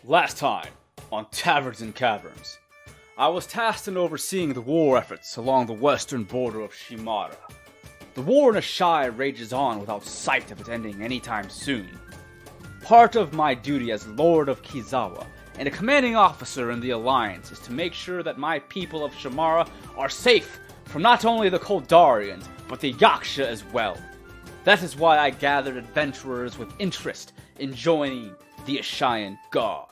Last time, on Taverns and Caverns, I was tasked in overseeing the war efforts along the western border of Shimara. The war in Ashaen rages on without sight of it ending anytime soon. Part of my duty as Lord of Kizawa and a commanding officer in the Alliance is to make sure that my people of Shimara are safe from not only the Koldarians, but the Yaksha as well. That is why I gathered adventurers with interest in joining the Ashaen Guard.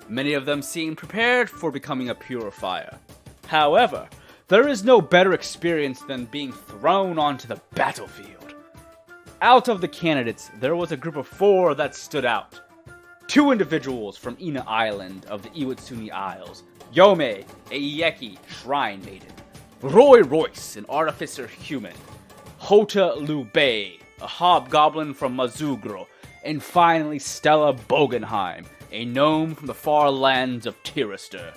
Many of them seem prepared for becoming a Purifier. However, there is no better experience than being thrown onto the battlefield. Out of the candidates, there was a group of 4 that stood out. 2 individuals from Ina Island of the Iwatsuni Isles, Yome, a Yeki shrine maiden, Roroi Royce, an artificer human, Houta Liu-bei, a hobgoblin from Mazugro, and finally Stella Bogenheim, a gnome from the far lands of Tirister.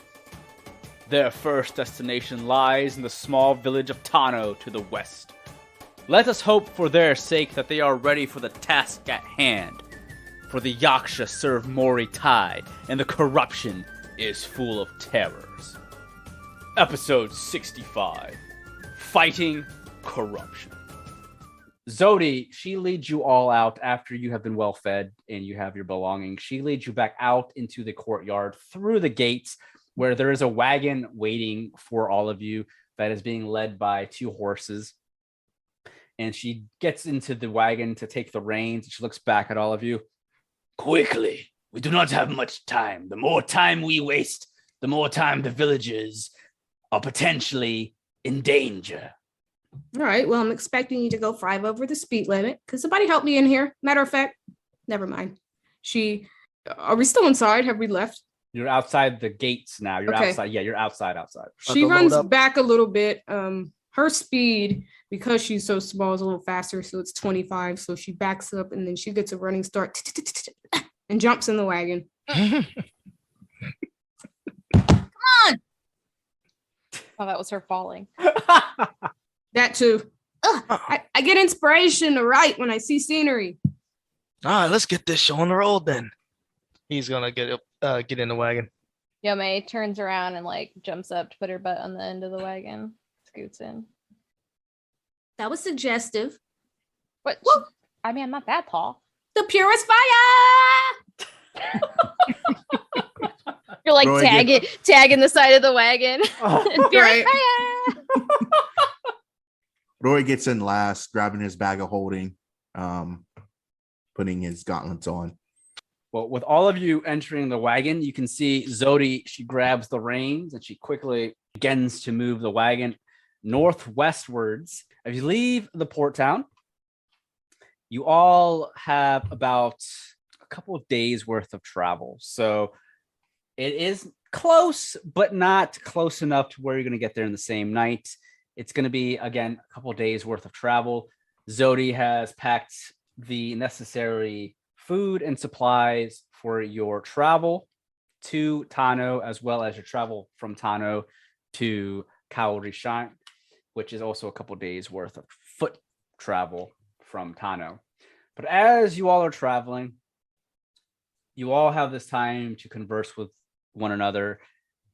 Their first destination lies in the small village of Tano to the west. Let us hope for their sake that they are ready for the task at hand. For the Yaksha serve Mori Tai, and the corruption is full of terrors. Episode 65. Fighting Corruption. Zodi, she leads you all out after you have been well fed and you have your belongings. She leads you back out into the courtyard through the gates where there is a wagon waiting for all of you that is being led by 2 horses. And she gets into the wagon to take the reins. She looks back at all of you. Quickly, we do not have much time. The more time we waste, the more time the villagers are potentially in danger. All right, well, I'm expecting you to go 5 over the speed limit. Could somebody help me in here? Matter of fact, never mind. Are we still inside? Have we left? You're outside the gates now. You're okay. Outside. Yeah, you're outside. She runs back a little bit. Her speed, because she's so small, is a little faster, so it's 25. So she backs up and then she gets a running start and jumps in the wagon. Come on! Oh, that was her falling. That too. I get inspiration to write when I see scenery. All right, let's get this show on the road then. He's gonna get in the wagon. Yome turns around and jumps up to put her butt on the end of the wagon, scoots in. That was suggestive. What? I mean, I'm not that tall. The purest fire! You're tagging the side of the wagon. Purest fire! Roy gets in last, grabbing his bag of holding, putting his gauntlets on. Well, with all of you entering the wagon, you can see Zodi, she grabs the reins and she quickly begins to move the wagon northwestwards. If you leave the port town, you all have about a couple of days worth of travel. So it is close, but not close enough to where you're going to get there in the same night. It's going to be, again, a couple of days worth of travel. Zodi has packed the necessary food and supplies for your travel to Tano, as well as your travel from Tano to Kaorishan, which is also a couple of days worth of foot travel from Tano. But as you all are traveling, you all have this time to converse with one another.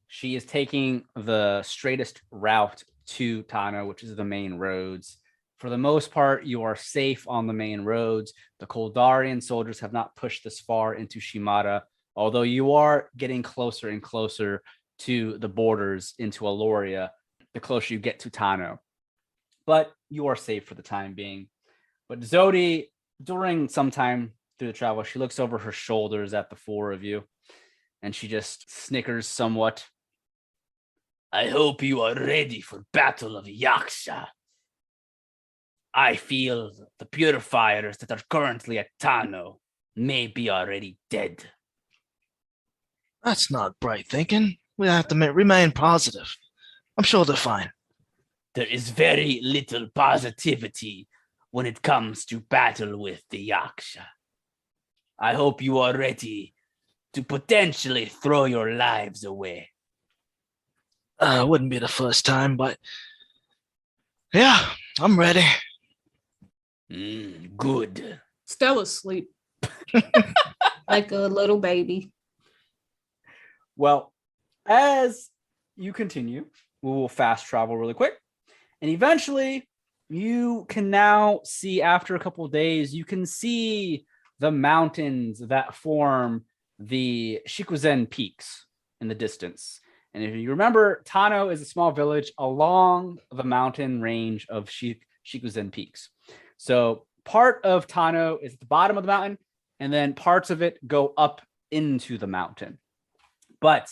She is taking the straightest route to Tano, which is the main roads. For the most part, you are safe on the main roads. The Koldarian soldiers have not pushed this far into Shimada, although you are getting closer and closer to the borders into Aloria, the closer you get to Tano. But you are safe for the time being. But Zodi, during some time through the travel, she looks over her shoulders at the 4 of you, and she just snickers somewhat. I hope you are ready for Battle of Yaksha. I feel the Purifiers that are currently at Tano may be already dead. That's not bright thinking. We have to remain positive. I'm sure they're fine. There is very little positivity when it comes to battle with the Yaksha. I hope you are ready to potentially throw your lives away. Wouldn't be the first time, but yeah, I'm ready. Good. Stella's asleep. Like a little baby. Well, as you continue, we will fast travel really quick. And eventually, you can now see, after a couple of days, you can see the mountains that form the Shikuzen peaks in the distance. And if you remember, Tano is a small village along the mountain range of Shikuzen peaks. So part of Tano is at the bottom of the mountain, and then parts of it go up into the mountain. But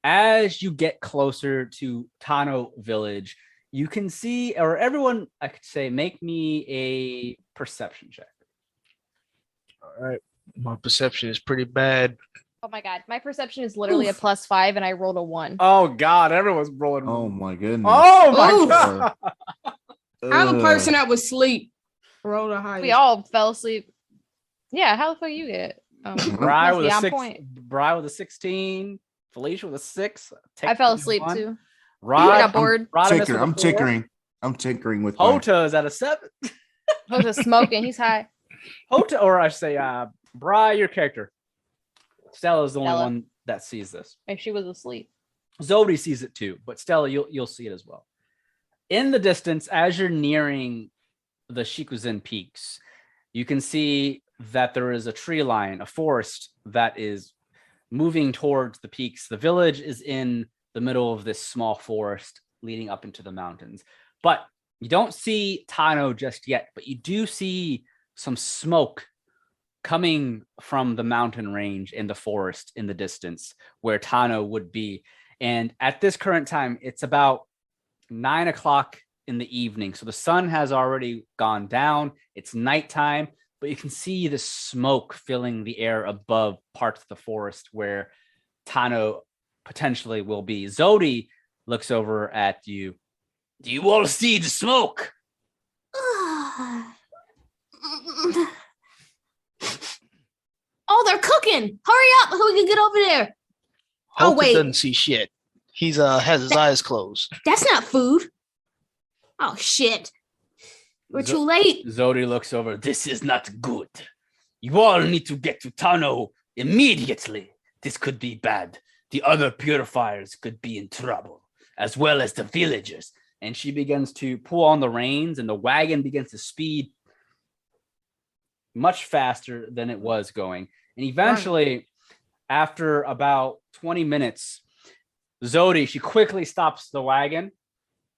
as you get closer to Tano village, you can see, or everyone, I could say, make me a perception check. All right. My perception is pretty bad. Oh my god, my perception is literally a +5, and I rolled a 1. Oh God, everyone's rolling. Oh my goodness. Oh my Oof. God. I'm a person that was asleep. Roll the highest. We all fell asleep. Yeah, how the fuck you get? Bri with a on 6, point. Bri with a 16, Felicia with a 6. I fell asleep too. Rod, I got bored. I'm tinkering. I'm tinkering with my... Houta is at a 7. Hota's smoking. He's high. Houta, or I say, Bri, your character. Stella is the only Stella. one that sees this. Maybe she was asleep. Zodi sees it too, but Stella, you'll see it as well. In the distance, as you're nearing the Shikuzen peaks, you can see that there is a tree line, a forest that is moving towards the peaks. The village is in the middle of this small forest leading up into the mountains. But you don't see Tano just yet, but you do see some smoke coming from the mountain range in the forest in the distance where Tano would be. And at this current time, it's about 9 o'clock in the evening. So the sun has already gone down. It's nighttime, but you can see the smoke filling the air above parts of the forest where Tano potentially will be. Zodi looks over at you. Do you all see the smoke? Oh, they're cooking. Hurry up so we can get over there. Oh, Hope wait. doesn't see shit. He's has his eyes closed. That's not food. Oh, shit. We're too late. Zodi looks over. This is not good. You all need to get to Tano immediately. This could be bad. The other purifiers could be in trouble, as well as the villagers. And she begins to pull on the reins, and the wagon begins to speed much faster than it was going. And eventually, after about 20 minutes, Zodi, she quickly stops the wagon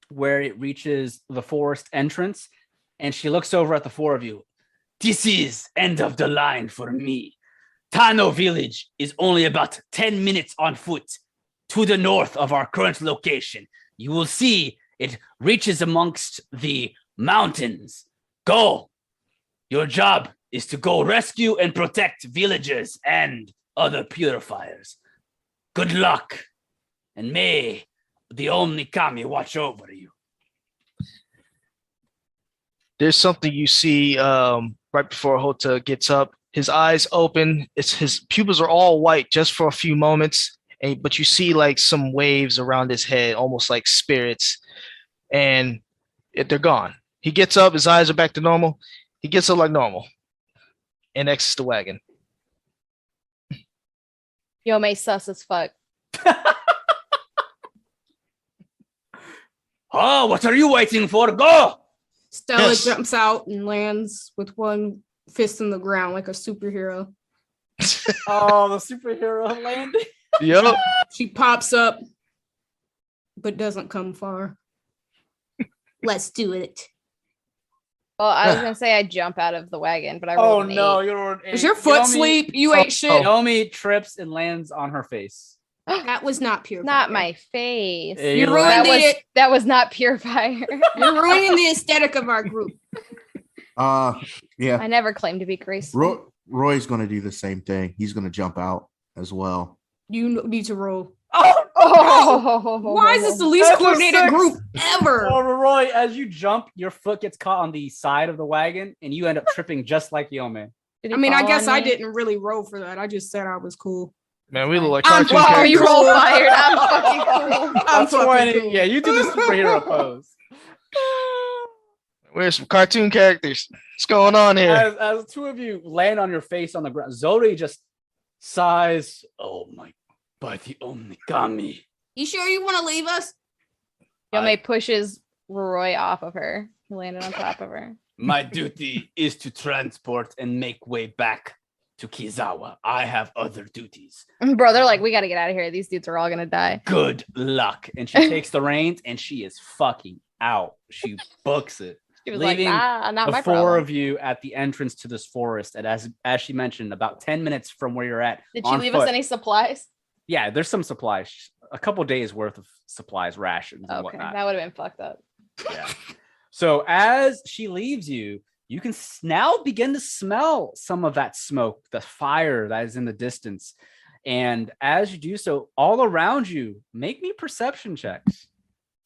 where it reaches the forest entrance, and she looks over at the four of you. This is end of the line for me. Tano village is only about 10 minutes on foot to the north of our current location. You will see it reaches amongst the mountains. Go. Your job is to go rescue and protect villagers and other purifiers. Good luck, and may the Omnikami watch over you. There's something you see right before Houta gets up. His eyes open. His pupils are all white just for a few moments, but you see like some waves around his head, almost like spirits, and they're gone. He gets up. His eyes are back to normal. He gets up like normal and exits the wagon. Yome sus as fuck. Oh, what are you waiting for? Go! Stella Yes. jumps out and lands with one fist in the ground like a superhero. Oh, the superhero landing. Yep. She pops up, but doesn't come far. Let's do it. Well, I was gonna say I jump out of the wagon, but I Oh rolled an no, 8. you're Is your foot asleep? You ate shit. Yomi trips and lands on her face. That was not pure. Not my face. Yeah, You you ruined That was it. that was not pure fire. You're ruining the aesthetic of our group. Yeah. I never claimed to be graceful. Roy's going to do the same thing. He's going to jump out as well. You need to roll. Oh, Why is this the least That's a coordinated 6. group ever? Oh, Roroi, as you jump, your foot gets caught on the side of the wagon, and you end up tripping just like Yome. Did I he mean, I fall guess on I me? didn't really roll for that. I just said I was cool. Man, we look like I'm cartoon well, characters. You roll fired. I'm fucking cool. I'm That's fucking funny. cool. Yeah, you do the superhero pose. We're some cartoon characters. What's going on here? As the two of you land on your face on the ground, Zodi just sighs. Oh my by the Omnikami. You sure you want to leave us? Yome pushes Roroi off of her. He landed on top of her. My duty is to transport and make way back to Kizawa. I have other duties. Bro, they're like, we got to get out of here. These dudes are all going to die. Good luck. And she takes the reins and she is fucking out. She books it. She was leaving like, nah, not the my four problem. of you at the entrance to this forest. And as she mentioned, about 10 minutes from where you're at. Did she on leave foot. us any supplies? Yeah, there's some supplies. A couple days worth of supplies, rations, and Okay, whatnot. that would have been fucked up. Yeah. So as she leaves you, you can now begin to smell some of that smoke, the fire that is in the distance. And as you do so, all around you, make me perception checks.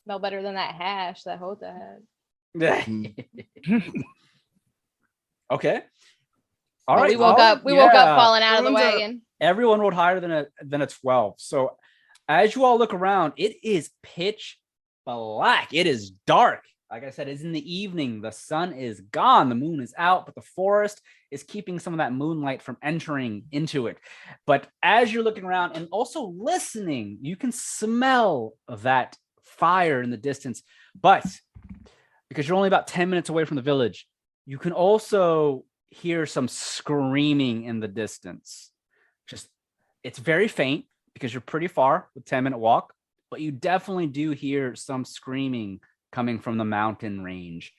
Smell better than that hash that Houta had. Okay. All But right. we woke up falling out of the Thumbs up. wagon. Everyone rolled higher than a 12. So as you all look around, it is pitch black. It is dark. Like I said, it's in the evening. The sun is gone. The moon is out, but the forest is keeping some of that moonlight from entering into it. But as you're looking around and also listening, you can smell that fire in the distance. But because you're only about 10 minutes away from the village, you can also hear some screaming in the distance. It's very faint because you're pretty far with 10-minute walk, but you definitely do hear some screaming coming from the mountain range.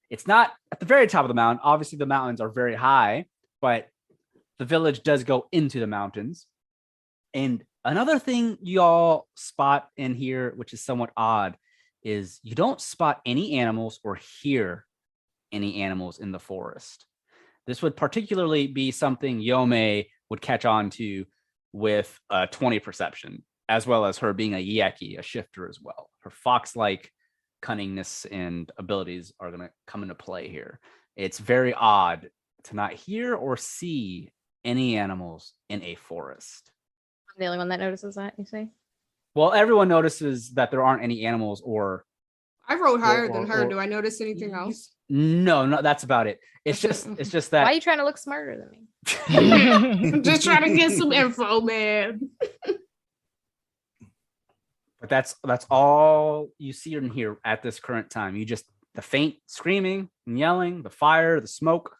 It's not at the very top of the mountain. Obviously, the mountains are very high, but the village does go into the mountains. And another thing you all spot in here, which is somewhat odd, is you don't spot any animals or hear any animals in the forest. This would particularly be something Yome would catch on to with a 20 perception, as well as her being a Yeki, a shifter as well. Her fox-like cunningness and abilities are going to come into play here. It's very odd to not hear or see any animals in a forest. I'm the only one that notices that, you say? Well, everyone notices that there aren't any animals or... I rolled higher than her. or- Do I notice anything else? No, that's about it. It's just that... Why are you trying to look smarter than me? I'm just trying to get some info, man. But that's all you see and hear at this current time. You just the faint screaming and yelling, the fire, the smoke,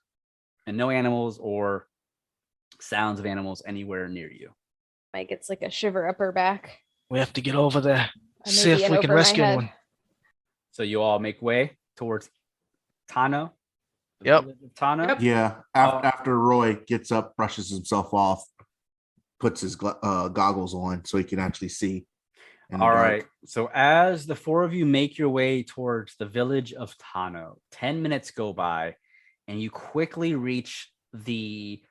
and no animals or sounds of animals anywhere near you. Mike gets like a shiver up her back. We have to get over there. I may See be if in we can over my rescue head. one. So you all make way towards Tano. the Yep. village of Tano. Yep. Yeah. After Roy gets up, brushes himself off, puts his goggles on so he can actually see. in the All dark. right. So as the four of you make your way towards the village of Tano, 10 minutes go by and you quickly reach the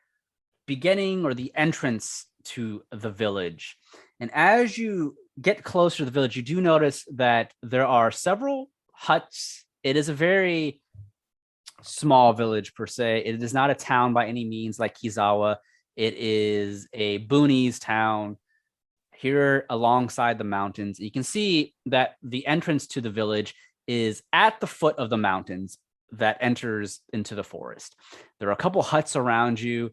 beginning or the entrance to the village. And as you get closer to the village, you do notice that there are several huts. It is a very small village per se. It is not a town by any means like Kizawa. It is a boonies town here alongside the mountains. You can see that the entrance to the village is at the foot of the mountains that enters into the forest. There are a couple huts around you,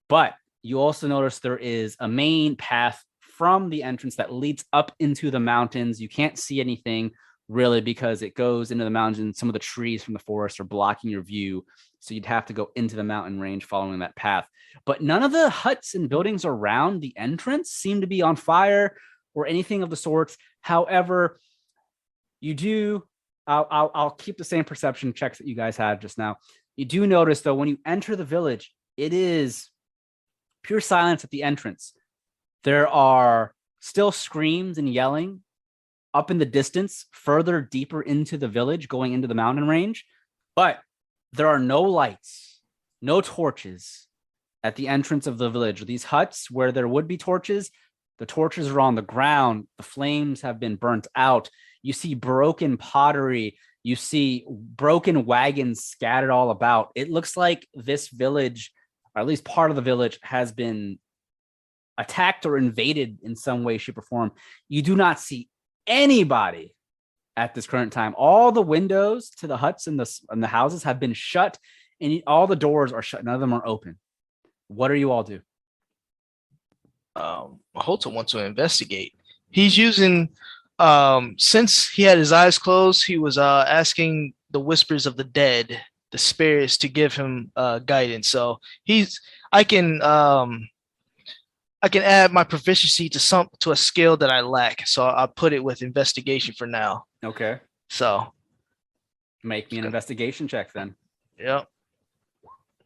but you also notice there is a main path from the entrance that leads up into the mountains. You can't see anything really because it goes into the mountains. Some of the trees from the forest are blocking your view. So you'd have to go into the mountain range following that path. But none of the huts and buildings around the entrance seem to be on fire or anything of the sorts. However, you do, I'll keep the same perception checks that you guys had just now. You do notice though, when you enter the village, it is pure silence at the entrance. There are still screams and yelling up in the distance, further deeper into the village, going into the mountain range. But there are no lights, no torches at the entrance of the village. These huts where there would be torches, the torches are on the ground. The flames have been burnt out. You see broken pottery. You see broken wagons scattered all about. It looks like this village, or at least part of the village, has been attacked or invaded in some way, shape, or form. You do not see anybody at this current time. All the windows to the huts and the houses have been shut, and all the doors are shut. None of them are open. What do you all do? Houta wants to investigate. He's using since he had his eyes closed, he was asking the whispers of the dead, the spirits, to give him guidance. So I can add my proficiency to a skill that I lack. So I'll put it with investigation for now. Okay. So Make me an investigation check then. Yep.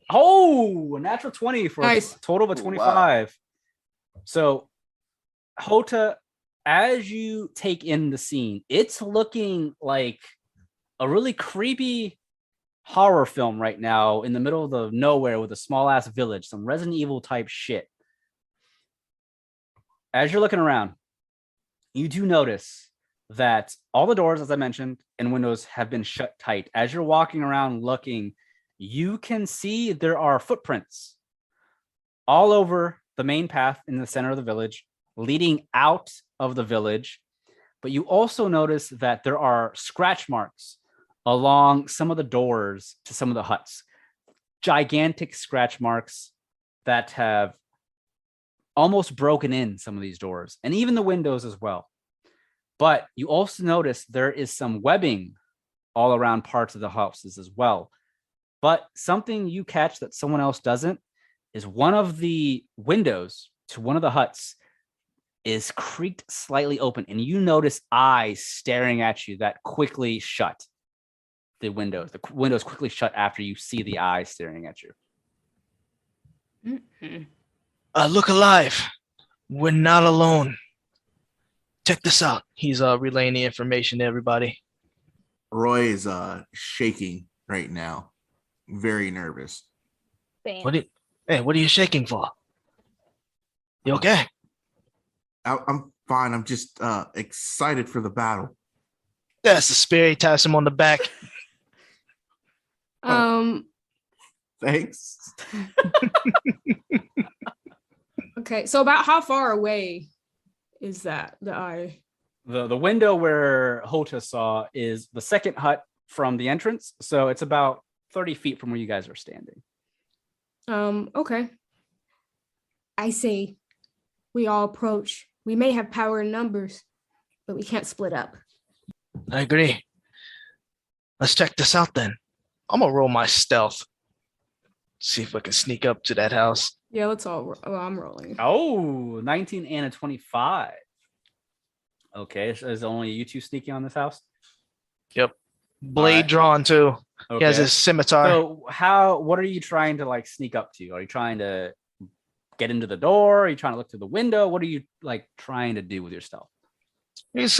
Oh, a natural 20 for Nice. a total of a 25. So, Houta, as you take in the scene, it's looking like a really creepy horror film right now in the middle of the nowhere with a small ass village, some Resident Evil type shit. As you're looking around, you do notice that all the doors, as I mentioned, and windows have been shut tight. As you're walking around looking, you can see there are footprints all over the main path in the center of the village, leading out of the village. But you also notice that there are scratch marks along some of the doors to some of the huts. Gigantic scratch marks that have almost broken in some of these doors, and even the windows as well. But you also notice there is some webbing all around parts of the houses as well. But something you catch that someone else doesn't is one of the windows to one of the huts is creaked slightly open, and you notice eyes staring at you that quickly shut. The windows quickly shut after you see the eyes staring at you. Look alive. We're not alone. Check this out. He's relaying the information to everybody. Roy is shaking right now, very nervous. Bane. What are you shaking for? You okay? I'm fine. I'm just excited for the battle. That's the spirit. He taps him on the back. Thanks. Okay, so about how far away is that the eye? The window where Houta saw is the second hut from the entrance, so it's about 30 feet from where you guys are standing. Okay. I say we all approach. We may have power in numbers, but we can't split up. I agree. Let's check this out then. I'm gonna roll my stealth. See if I can sneak up to that house. Yeah, let's all. I'm rolling. Oh, 19 and a 25. Okay, so is only you two sneaking on this house? Yep. Blade Alright. drawn too. Okay. He has his scimitar. So what are you trying to like sneak up to? Are you trying to get into the door? Are you trying to look through the window? What are you like trying to do with your stealth? He's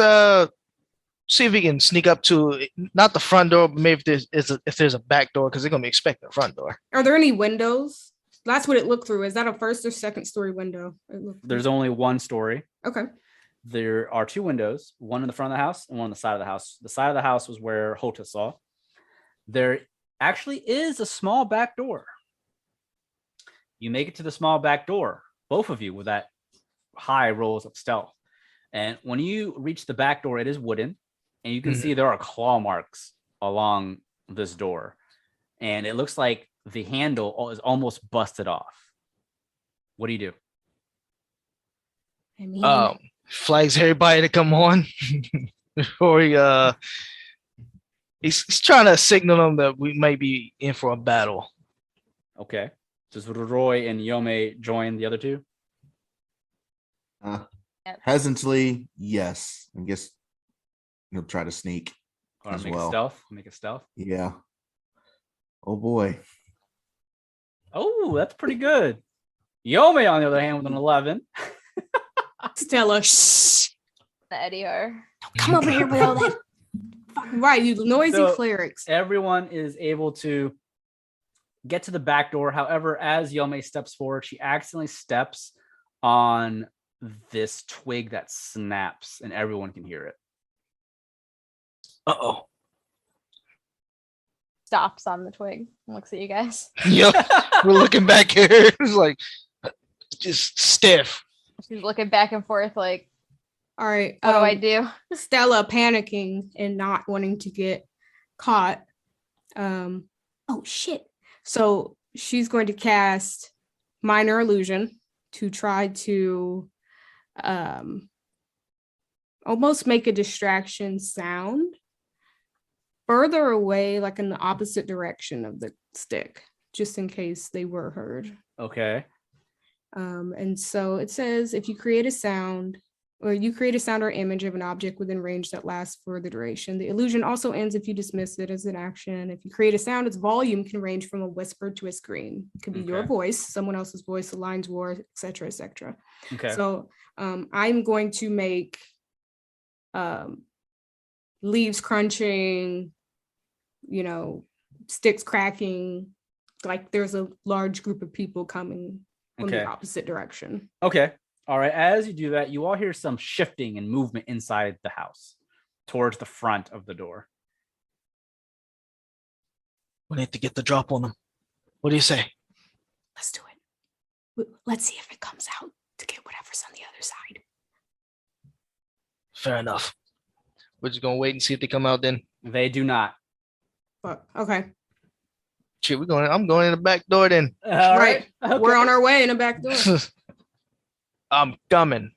see if he can sneak up to not the front door, but maybe if there's a back door, because they're gonna be expecting the front door. Are there any windows? That's what it looked through. Is that a first or second story window? There's only one story. Okay. There are two windows, one in the front of the house and one on the side of the house. The side of the house was where Houta saw. There actually is a small back door. You make it to the small back door, both of you, with that high rolls of stealth. And when you reach the back door, it is wooden, and you can see there are claw marks along this door. And it looks like the handle is almost busted off. What do you do? I mean, Flags everybody to come on. Or he's trying to signal them that we might be in for a battle. Okay. Does Roroi and Yome join the other two? Hesitantly, yes. I guess he'll try to sneak Or as make well. a stealth? Make a stealth. Yeah. Oh boy. Oh, that's pretty good. Yome, on the other hand, with an 11. Stella, shh. The Eddie are. Come over here with all that. Fucking right, you noisy So- clerics. Everyone is able to get to the back door. However, as Yome steps forward, she accidentally steps on this twig that snaps, and everyone can hear it. Uh-oh. Stops on the twig and looks at you guys. Yep. We're looking back here. It's like just stiff. She's looking back and forth like, All right. what do I do? Stella panicking and not wanting to get caught. Oh shit. So she's going to cast Minor Illusion to try to almost make a distraction sound further away, like in the opposite direction of the stick, just in case they were heard. Okay. And so it says, if you create a sound or image of an object within range that lasts for the duration, the illusion also ends if you dismiss it as an action. If you create a sound, its volume can range from a whisper to a scream. It could be your voice, someone else's voice, a line's roar, etc., etc. Okay. So I'm going to make leaves crunching, sticks cracking, like there's a large group of people coming from the opposite direction. Okay. All right. As you do that, you all hear some shifting and movement inside the house towards the front of the door. We need to get the drop on them. What do you say? Let's do it. Let's see if it comes out to get whatever's on the other side. Fair enough. We're just gonna wait and see if they come out then. They do not. But okay. Shit, I'm going in the back door then. All right. Okay. We're on our way in the back door. I'm coming.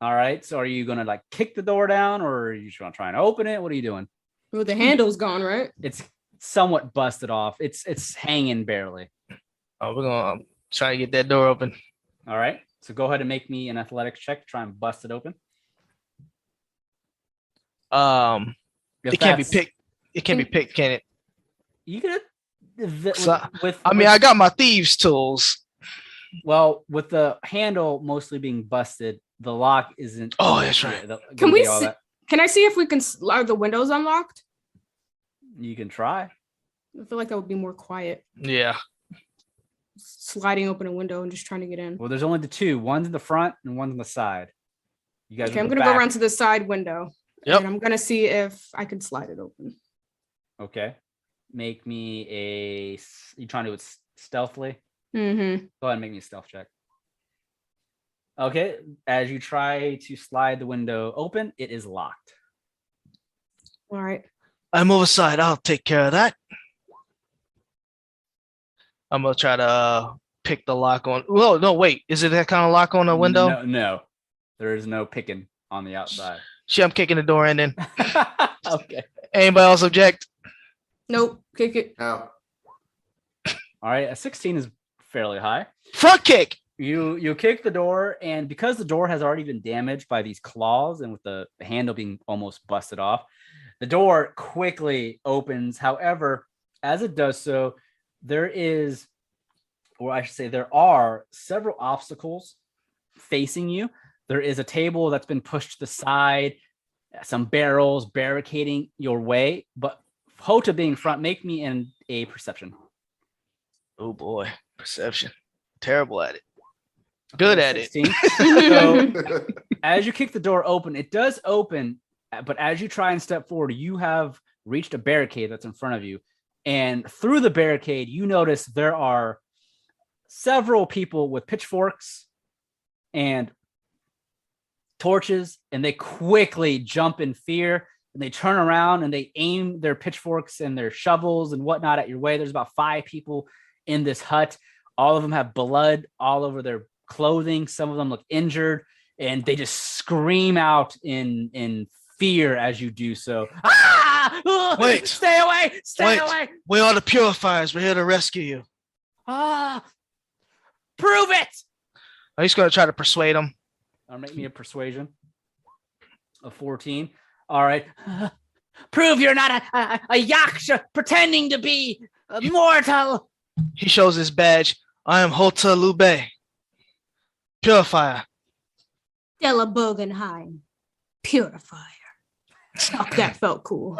All right. So are you going to like kick the door down or are you just going to try and open it? What are you doing? Well, the handle's gone, right? It's somewhat busted off. It's hanging barely. Oh, we're going to try to get that door open. All right. So go ahead and make me an athletics check to try and bust it open. It can't be picked. It can't be picked, can it? You could I got my thieves' tools. Well, with the handle mostly being busted, the lock isn't. Oh, that's right. Can we see? Can I see if we can? Are the windows unlocked? You can try. I feel like that would be more quiet. Yeah. Sliding open a window and just trying to get in. Well, there's only the two. One's in the front and one's on the side. You guys. Okay, I'm gonna go around to the side window. Yep. And I'm gonna see if I can slide it open. Okay. Make me a. You trying to do it stealthily? Mm-hmm. Go ahead and make me a stealth check. Okay. As you try to slide the window open, it is locked. All right. I'm overside. I'll take care of that. I'm gonna try to pick the lock on. Well, no, wait. Is it that kind of lock on the window? No. There is no picking on the outside. Shit, I'm kicking the door in then. Okay. Anybody else object? Nope. Kick it. Out. All right. A 16 is fairly high. Front kick. You kick the door, and because the door has already been damaged by these claws and with the handle being almost busted off, the door quickly opens. However, as it does so, there are several obstacles facing you. There is a table that's been pushed to the side, some barrels barricading your way, but Houta being front, make me a perception. Oh boy, perception. Terrible at it. Good at 16. So as you kick the door open, it does open, but as you try and step forward, you have reached a barricade that's in front of you. And through the barricade, you notice there are several people with pitchforks and torches, and they quickly jump in fear and they turn around and they aim their pitchforks and their shovels and whatnot at your way. There's about 5 people in this hut. All of them have blood all over their clothing. Some of them look injured, and they just scream out in fear as you do so. Ah! Wait. Stay away! Stay away! We are the Purifiers. We're here to rescue you. Ah! Prove it! I'm just gonna try to persuade them. Make me a persuasion of 14. All right. Prove you're not a Yaksha pretending to be mortal. He shows his badge. I am Houta Liu-bei, Purifier. Stella Bogenheim, Purifier. Oh, that felt cool.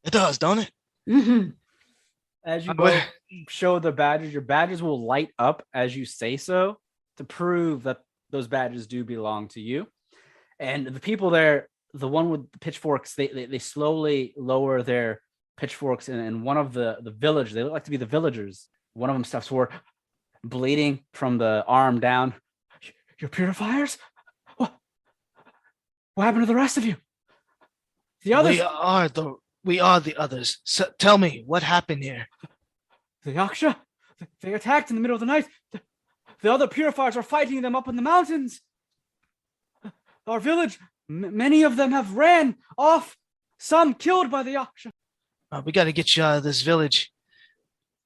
It does, don't it? Mm-hmm. As you both show the badges, your badges will light up as you say so to prove that those badges do belong to you. And the people there, the one with the pitchforks, they slowly lower their pitchforks, and one of the village, they look like to be the villagers. One of them steps forward, bleeding from the arm down. You're Purifiers? What happened to the rest of you? The others? We are the others. So tell me, what happened here? The Yaksha? They attacked in the middle of the night. The other purifiers are fighting them up in the mountains. Our village, many of them have ran off. Some killed by the Yaksha. We got to get you out of this village.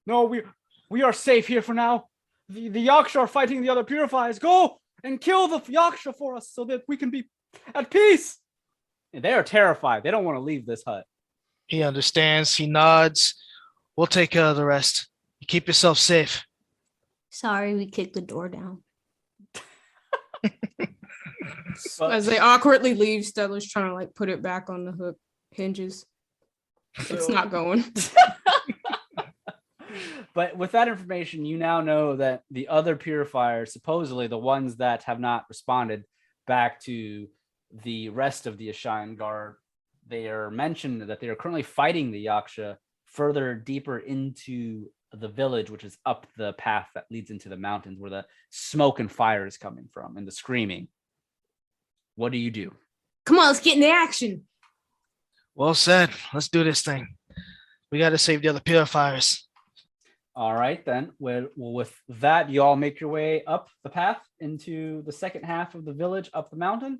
No, we are safe here for now. The Yaksha are fighting the other purifiers. Go and kill the Yaksha for us so that we can be at peace. And they are terrified. They don't want to leave this hut. He understands. He nods. We'll take care of the rest. You keep yourself safe. Sorry, we kicked the door down. As they awkwardly leave, Stella's trying to like put it back on the hook hinges. It's not going. But with that information, you now know that the other purifiers, supposedly the ones that have not responded back to the rest of the Ashaen Guard, they are mentioned that they are currently fighting the Yaksha further deeper into the village, which is up the path that leads into the mountains where the smoke and fire is coming from and the screaming. What do you do? Come on, let's get into action. Well said. Let's do this thing. We got to save the other purifiers. All right, then. Well, with that, you all make your way up the path into the second half of the village, up the mountain.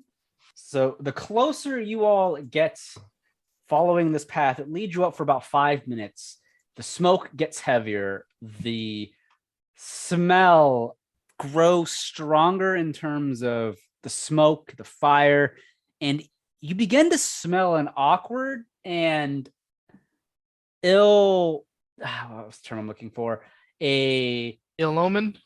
So the closer you all get following this path, it leads you up for about 5 minutes. The smoke gets heavier. The smell grows stronger in terms of the smoke, the fire, and you begin to smell an awkward and ill, what's the term I'm looking for? A Ill omen?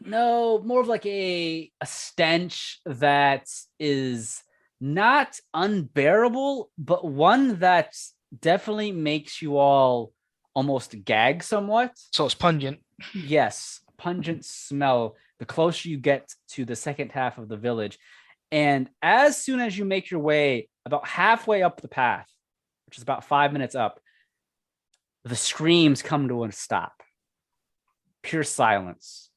No, more of like a stench that is not unbearable, but one that definitely makes you all almost gag somewhat. So it's pungent. Yes, pungent smell the closer you get to the second half of the village. And as soon as you make your way about halfway up the path, which is about 5 minutes up, the screams come to a stop. Pure silence.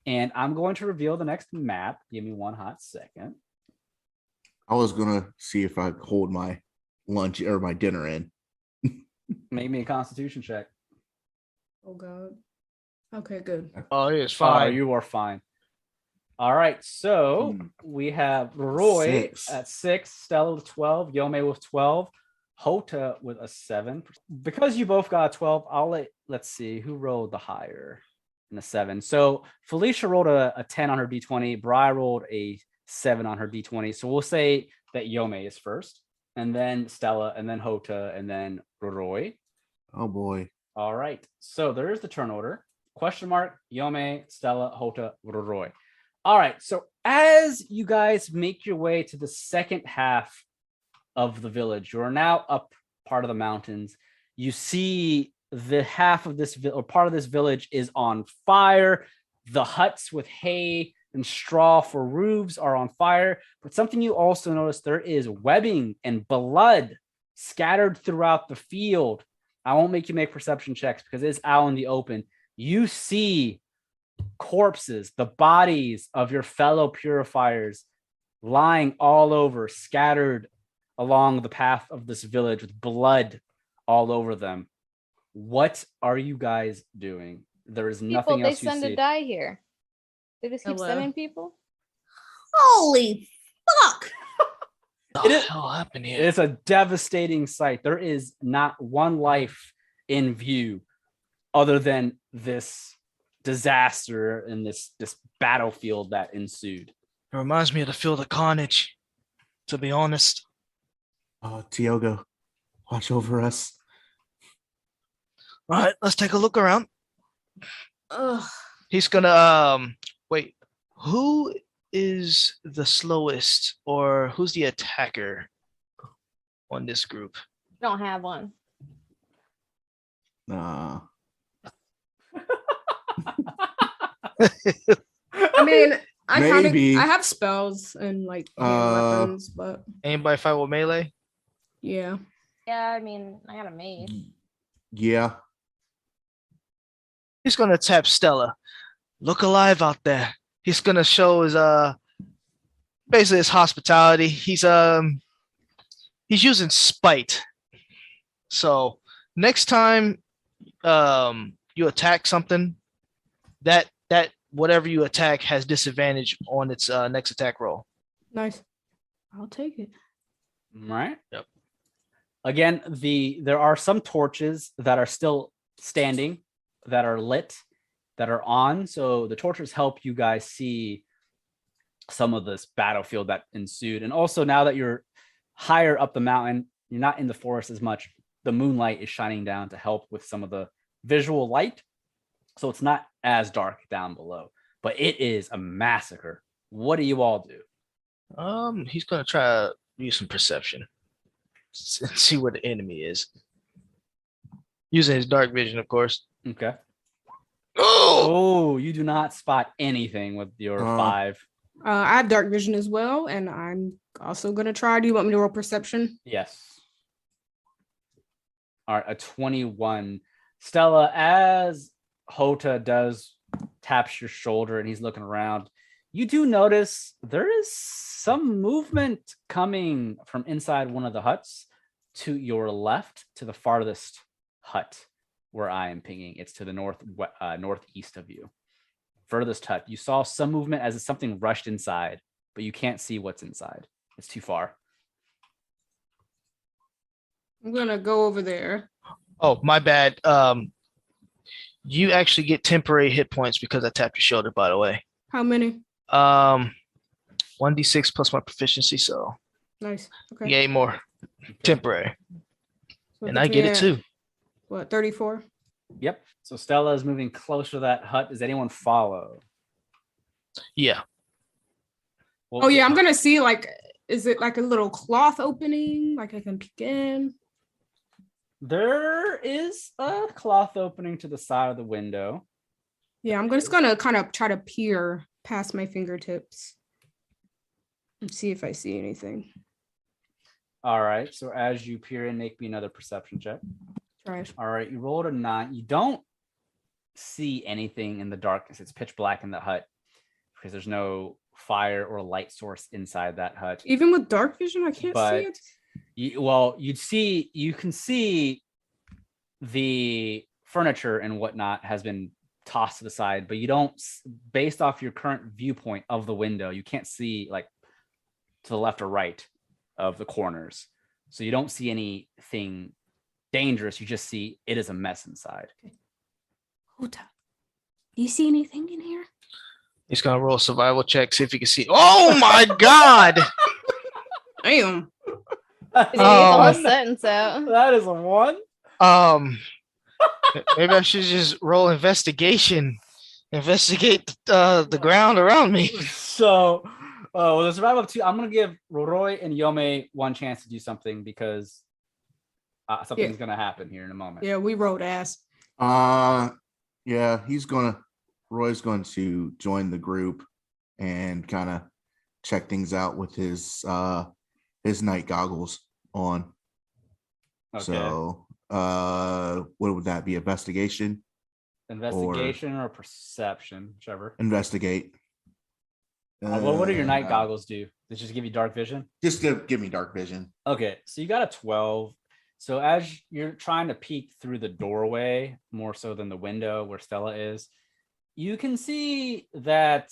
And I'm going to reveal the next map. Give me one hot second. I was gonna see if I could hold my lunch or my dinner in. Make me a constitution check. Oh God. Okay, good. Oh, it's Oh, fine. you are fine. All right, so we have Roy 6. at 6, Stella with 12, Yome with 12, Houta with a 7. Because you both got a 12, let's see who rolled the higher in a 7. So Felicia rolled a 10 on her d20, Bri rolled a 7 on her d20. So we'll say that Yome is first, and then Stella, and then Houta, and then Roroi. Oh boy. All right, so there's the turn order. Question mark, Yome, Stella, Houta, Roroi. All right, so as you guys make your way to the second half of the village, you're now up part of the mountains. You see the half of this or part of this village is on fire. The huts with hay and straw for roofs are on fire. But something you also notice, there is webbing and blood scattered throughout the field. I won't make you make perception checks because it's out in the open. You see corpses, the bodies of your fellow purifiers lying all over, scattered along the path of this village with blood all over them. What are you guys doing? There is nothing else you they send see. to die here. They just keep Hello. sending people. Holy fuck! What It the is- hell happened here? It's a devastating sight. There is not one life in view other than this disaster and this battlefield that ensued. It reminds me of the field of carnage, to be honest. Tiogo, watch over us. All right, let's take a look around. Ugh. He's gonna wait. Who is the slowest, or who's the attacker on this group? Don't have one. Nah. I mean, I kind of Maybe. I have spells and like hand weapons, but Anybody fight with melee? yeah. Yeah, I mean, I got a mace. Yeah. He's gonna tap Stella. Look alive out there. He's gonna show his basically his hospitality. He's using spite. So next time you attack something, that whatever you attack has disadvantage on its next attack roll. Nice. I'll take it. All right. Yep. Again, there are some torches that are still standing, that are lit, that are on. So the torches help you guys see some of this battlefield that ensued. And also now that you're higher up the mountain, you're not in the forest as much. The moonlight is shining down to help with some of the visual light. So it's not as dark down below, but it is a massacre. What do you all do? He's gonna try to use some perception. See where the enemy is. Using his dark vision, of course. Okay. Oh! Oh, you do not spot anything with your 5. I have dark vision as well, and I'm also gonna try. Do you want me to roll perception? Yes. All right, a 21. Stella, as Houta taps your shoulder and he's looking around, you do notice there is some movement coming from inside one of the huts to your left, to the farthest hut where I am pinging. It's to the northeast of you. Furthest hut. You saw some movement as if something rushed inside, but you can't see what's inside. It's too far. I'm gonna go over there. Oh, my bad. You actually get temporary hit points because I tapped your shoulder, by the way. How many? 1d6 plus my proficiency, so Nice. you Okay. get 8 more. Temporary. So And puts I get me it at, too. What, 34? Yep. So Stella is moving closer to that hut. Does anyone follow? Yeah. Well, Oh yeah, I'm gonna see, like, is it like a little cloth opening? Like I can peek in? There is a cloth opening to the side of the window. Yeah, I'm just gonna kind of try to peer past my fingertips and see if I see anything. All right. So as you peer in, make me another perception check. Try it. All right. You rolled a 9. You don't see anything in the darkness. It's pitch black in the hut because there's no fire or light source inside that hut. Even with dark vision, I can't But see it. you can see the furniture and whatnot has been tossed to the side, but you don't, based off your current viewpoint of the window, you can't see like to the left or right of the corners. So you don't see anything dangerous. You just see it is a mess inside. Houta, do you see anything in here? He's gonna roll a survival check, see if he can see. Oh my god! Damn. That Did he get the whole Oh. sentence out? That is a 1. Maybe I should just roll investigation. Investigate the ground around me. So with a survival of 2, I'm gonna give Roroi and Yome one chance to do something because something's gonna happen here in a moment. Yeah, we rolled ass. Yeah, Roy's going to join the group and kind of check things out with his night goggles on. Okay. So what would that be? Investigation? Investigation or perception, whichever. Investigate. Well, what do your night goggles do? They just give you dark vision? Just give me dark vision. Okay, so you got a 12. So as you're trying to peek through the doorway, more so than the window where Stella is, you can see that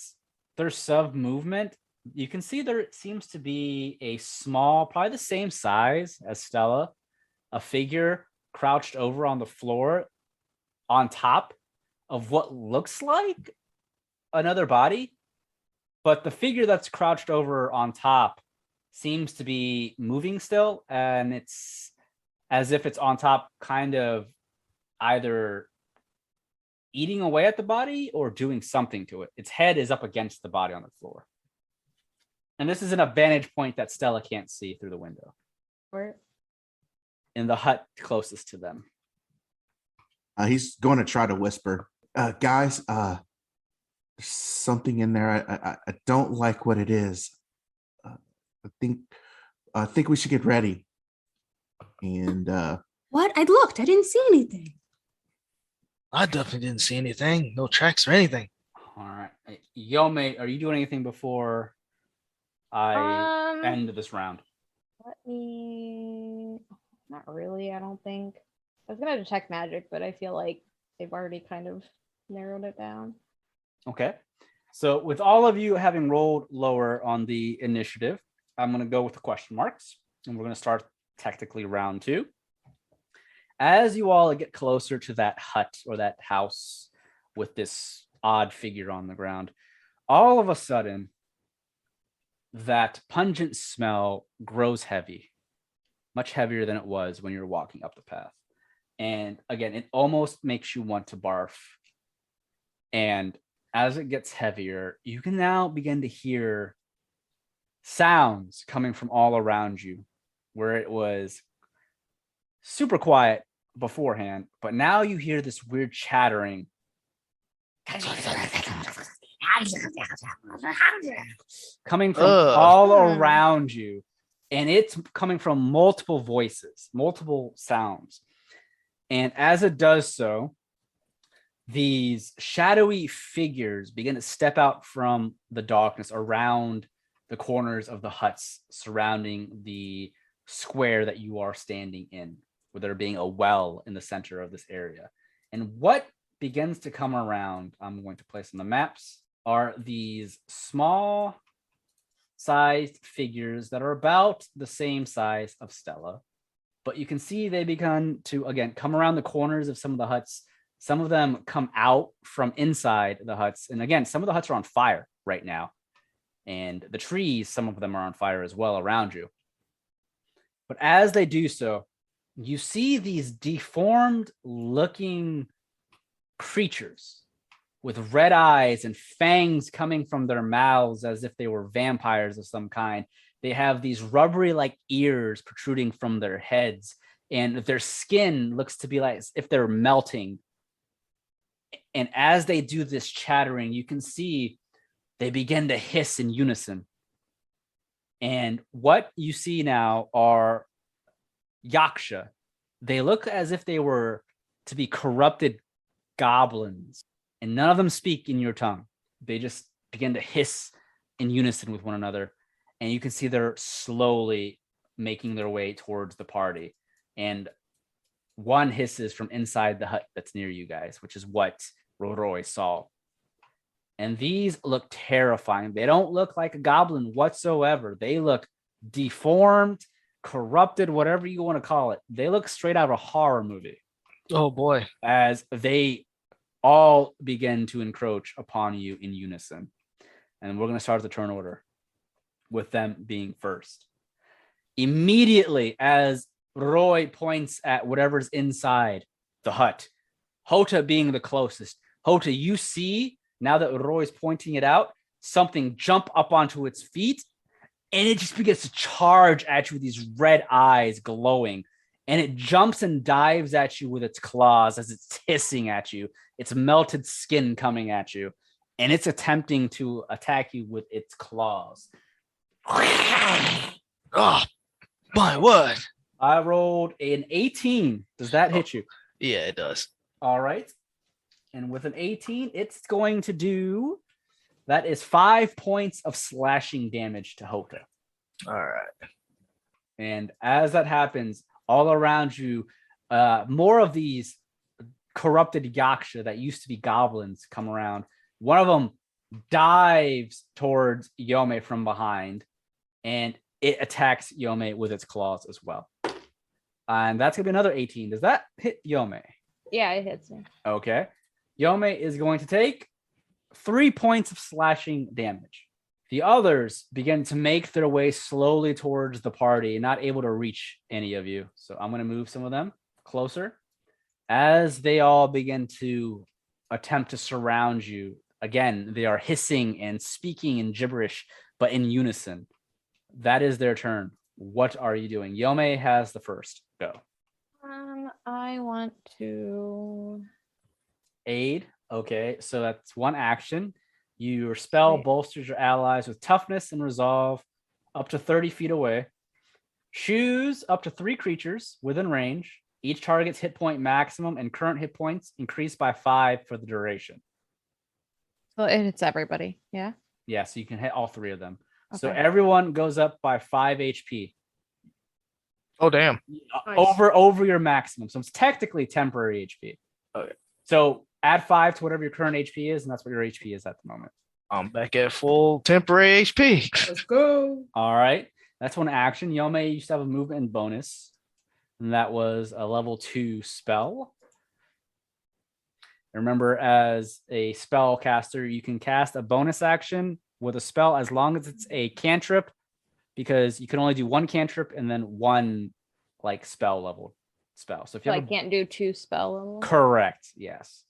there's some movement. You can see there seems to be a small, probably the same size as Stella, a figure crouched over on the floor on top of what looks like another body. But the figure that's crouched over on top seems to be moving still, and it's as if it's on top, kind of either eating away at the body or doing something to it. Its head is up against the body on the floor. And this is an vantage point that Stella can't see through the window. Where? In the hut closest to them. He's going to try to whisper, guys, there's something in there. I don't like what it is. I think we should get ready. And What? I looked. I didn't see anything. I definitely didn't see anything. No tracks or anything. All right. Yome, are you doing anything before I end this round? Let me. Not really. I don't think. I was gonna detect magic, but I feel like they've already kind of narrowed it down. Okay. So with all of you having rolled lower on the initiative, I'm going to go with the question marks, and we're going to start technically round 2. As you all get closer to that hut or that house with this odd figure on the ground, all of a sudden, that pungent smell grows heavy, much heavier than it was when you were walking up the path. And again, it almost makes you want to barf. And as it gets heavier, you can now begin to hear sounds coming from all around you, where it was super quiet beforehand, but now you hear this weird chattering coming from all around you, and it's coming from multiple voices, multiple sounds. And as it does so, these shadowy figures begin to step out from the darkness around the corners of the huts surrounding the square that you are standing in, with there being a well in the center of this area. And what begins to come around, I'm going to place on the maps, are these small sized figures that are about the same size of Stella. But you can see they begin to, again, come around the corners of some of the huts. Some of them come out from inside the huts. And again, some of the huts are on fire right now. And the trees, some of them are on fire as well around you. But as they do so, you see these deformed looking creatures with red eyes and fangs coming from their mouths as if they were vampires of some kind. They have these rubbery like ears protruding from their heads, and their skin looks to be like as if they're melting. And as they do this chattering, you can see they begin to hiss in unison. And what you see now are Yaksha. They look as if they were to be corrupted goblins, and none of them speak in your tongue. They just begin to hiss in unison with one another. And you can see they're slowly making their way towards the party. And one hisses from inside the hut that's near you guys, which is what Roroi saw. And these look terrifying. They don't look like a goblin whatsoever. They look deformed, corrupted, whatever you want to call it. They look straight out of a horror movie. Oh boy. As they all begin to encroach upon you in unison. And we're going to start the turn order with them being first. Immediately as Roy points at whatever's inside the hut, Houta being the closest. Houta, you see, now that Roy's pointing it out, something jump up onto its feet, and it just begins to charge at you with these red eyes glowing. And it jumps and dives at you with its claws as it's hissing at you. Its melted skin coming at you. And it's attempting to attack you with its claws. Oh, my word. I rolled an 18. Does that hit you? Yeah, it does. All right. And with an 18, it's going to do, that is 5 points of slashing damage to Houta. All right. And as that happens, all around you, more of these corrupted Yaksha that used to be goblins come around. One of them dives towards Yome from behind, and it attacks Yome with its claws as well. And that's going to be another 18. Does that hit Yome? Yeah, it hits me. Okay. Yome is going to take 3 points of slashing damage. The others begin to make their way slowly towards the party, not able to reach any of you. So I'm going to move some of them closer. As they all begin to attempt to surround you, again, they are hissing and speaking in gibberish, but in unison. That is their turn. What are you doing? Yome has the first go. I want to Aid. Okay, so that's one action. Your spell bolsters your allies with toughness and resolve up to 30 feet away. Choose up to 3 creatures within range. Each target's hit point maximum and current hit points increase by 5 for the duration. Well, it hits everybody. Yeah. Yeah, so you can hit all 3 of them. So Okay. everyone goes up by 5 HP. Oh, damn. Nice. Over your maximum. So it's technically temporary HP. Okay. So add 5 to whatever your current HP is, and that's what your HP is at the moment. I'm back at full temporary HP. Let's go. All right. That's one action. Yome used to have a movement bonus. And that was a level 2 spell. Remember, as a spell caster, you can cast a bonus action with a spell as long as it's a cantrip, because you can only do one cantrip and then one like spell level spell. So if you So I have can't do 2 spell levels. correct, yes.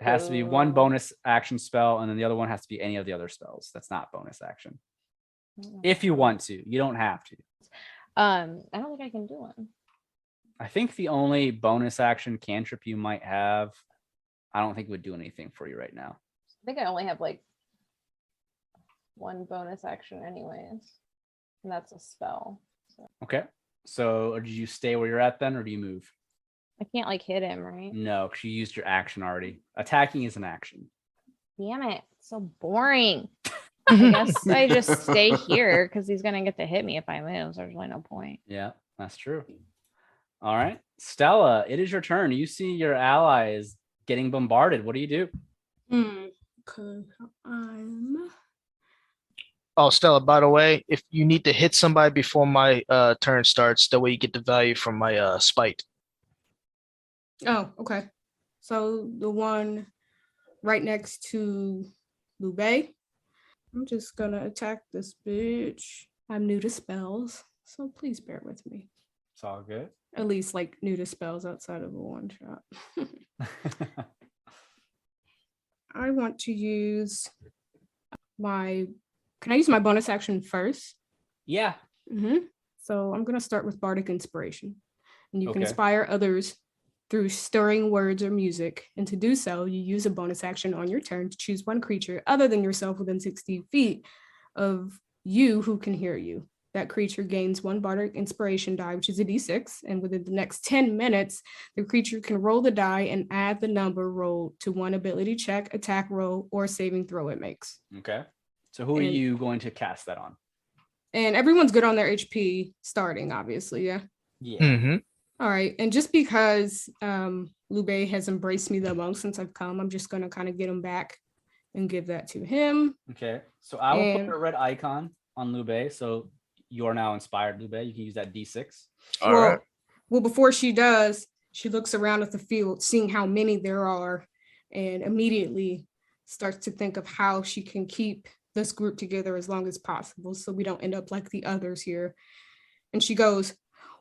It has to be one Oh. bonus action spell, and then the other one has to be any of the other spells. That's not bonus action. If you want to, you don't have to. I don't think I can do one. I think the only bonus action cantrip you might have, I don't think would do anything for you right now. I think I only have like one bonus action anyways. And that's a spell. So Okay. So did you stay where you're at then, or do you move? I can't like hit him, right? No, because you used your action already. Attacking is an action. Damn it. So boring. I guess I just stay here because he's gonna get to hit me if I move. So there's really no point. Yeah, that's true. All right. Stella, it is your turn. You see your allies getting bombarded. What do you do? Okay, I'm. Oh, Stella, by the way, if you need to hit somebody before my turn starts, that way you get the value from my spite. Oh, okay. So the one right next to Liu-bei. I'm just gonna attack this bitch. I'm new to spells, so please bear with me. It's all good. At least like new to spells outside of a one shot. I want to use my. Can I use my bonus action first? Yeah. So I'm gonna start with Bardic Inspiration, and you can Okay. inspire others through stirring words or music. And to do so, you use a bonus action on your turn to choose one creature other than yourself within 60 feet of you who can hear you. That creature gains one Bardic Inspiration die, which is a d6. And within the next 10 minutes, the creature can roll the die and add the number rolled to one ability check, attack roll, or saving throw it makes. Okay. So who are And- you going to cast that on? And everyone's good on their HP starting, obviously, yeah. Yeah. Mm-hmm. All right. And just because Liu-bei has embraced me the most since I've come, I'm just going to kind of get him back and give that to him. Okay. So I will And- put a red icon on Liu-bei. So you are now inspired, Liu-bei. You can use that D6. All right. Well, before she does, she looks around at the field, seeing how many there are, and immediately starts to think of how she can keep this group together as long as possible so we don't end up like the others here. And she goes,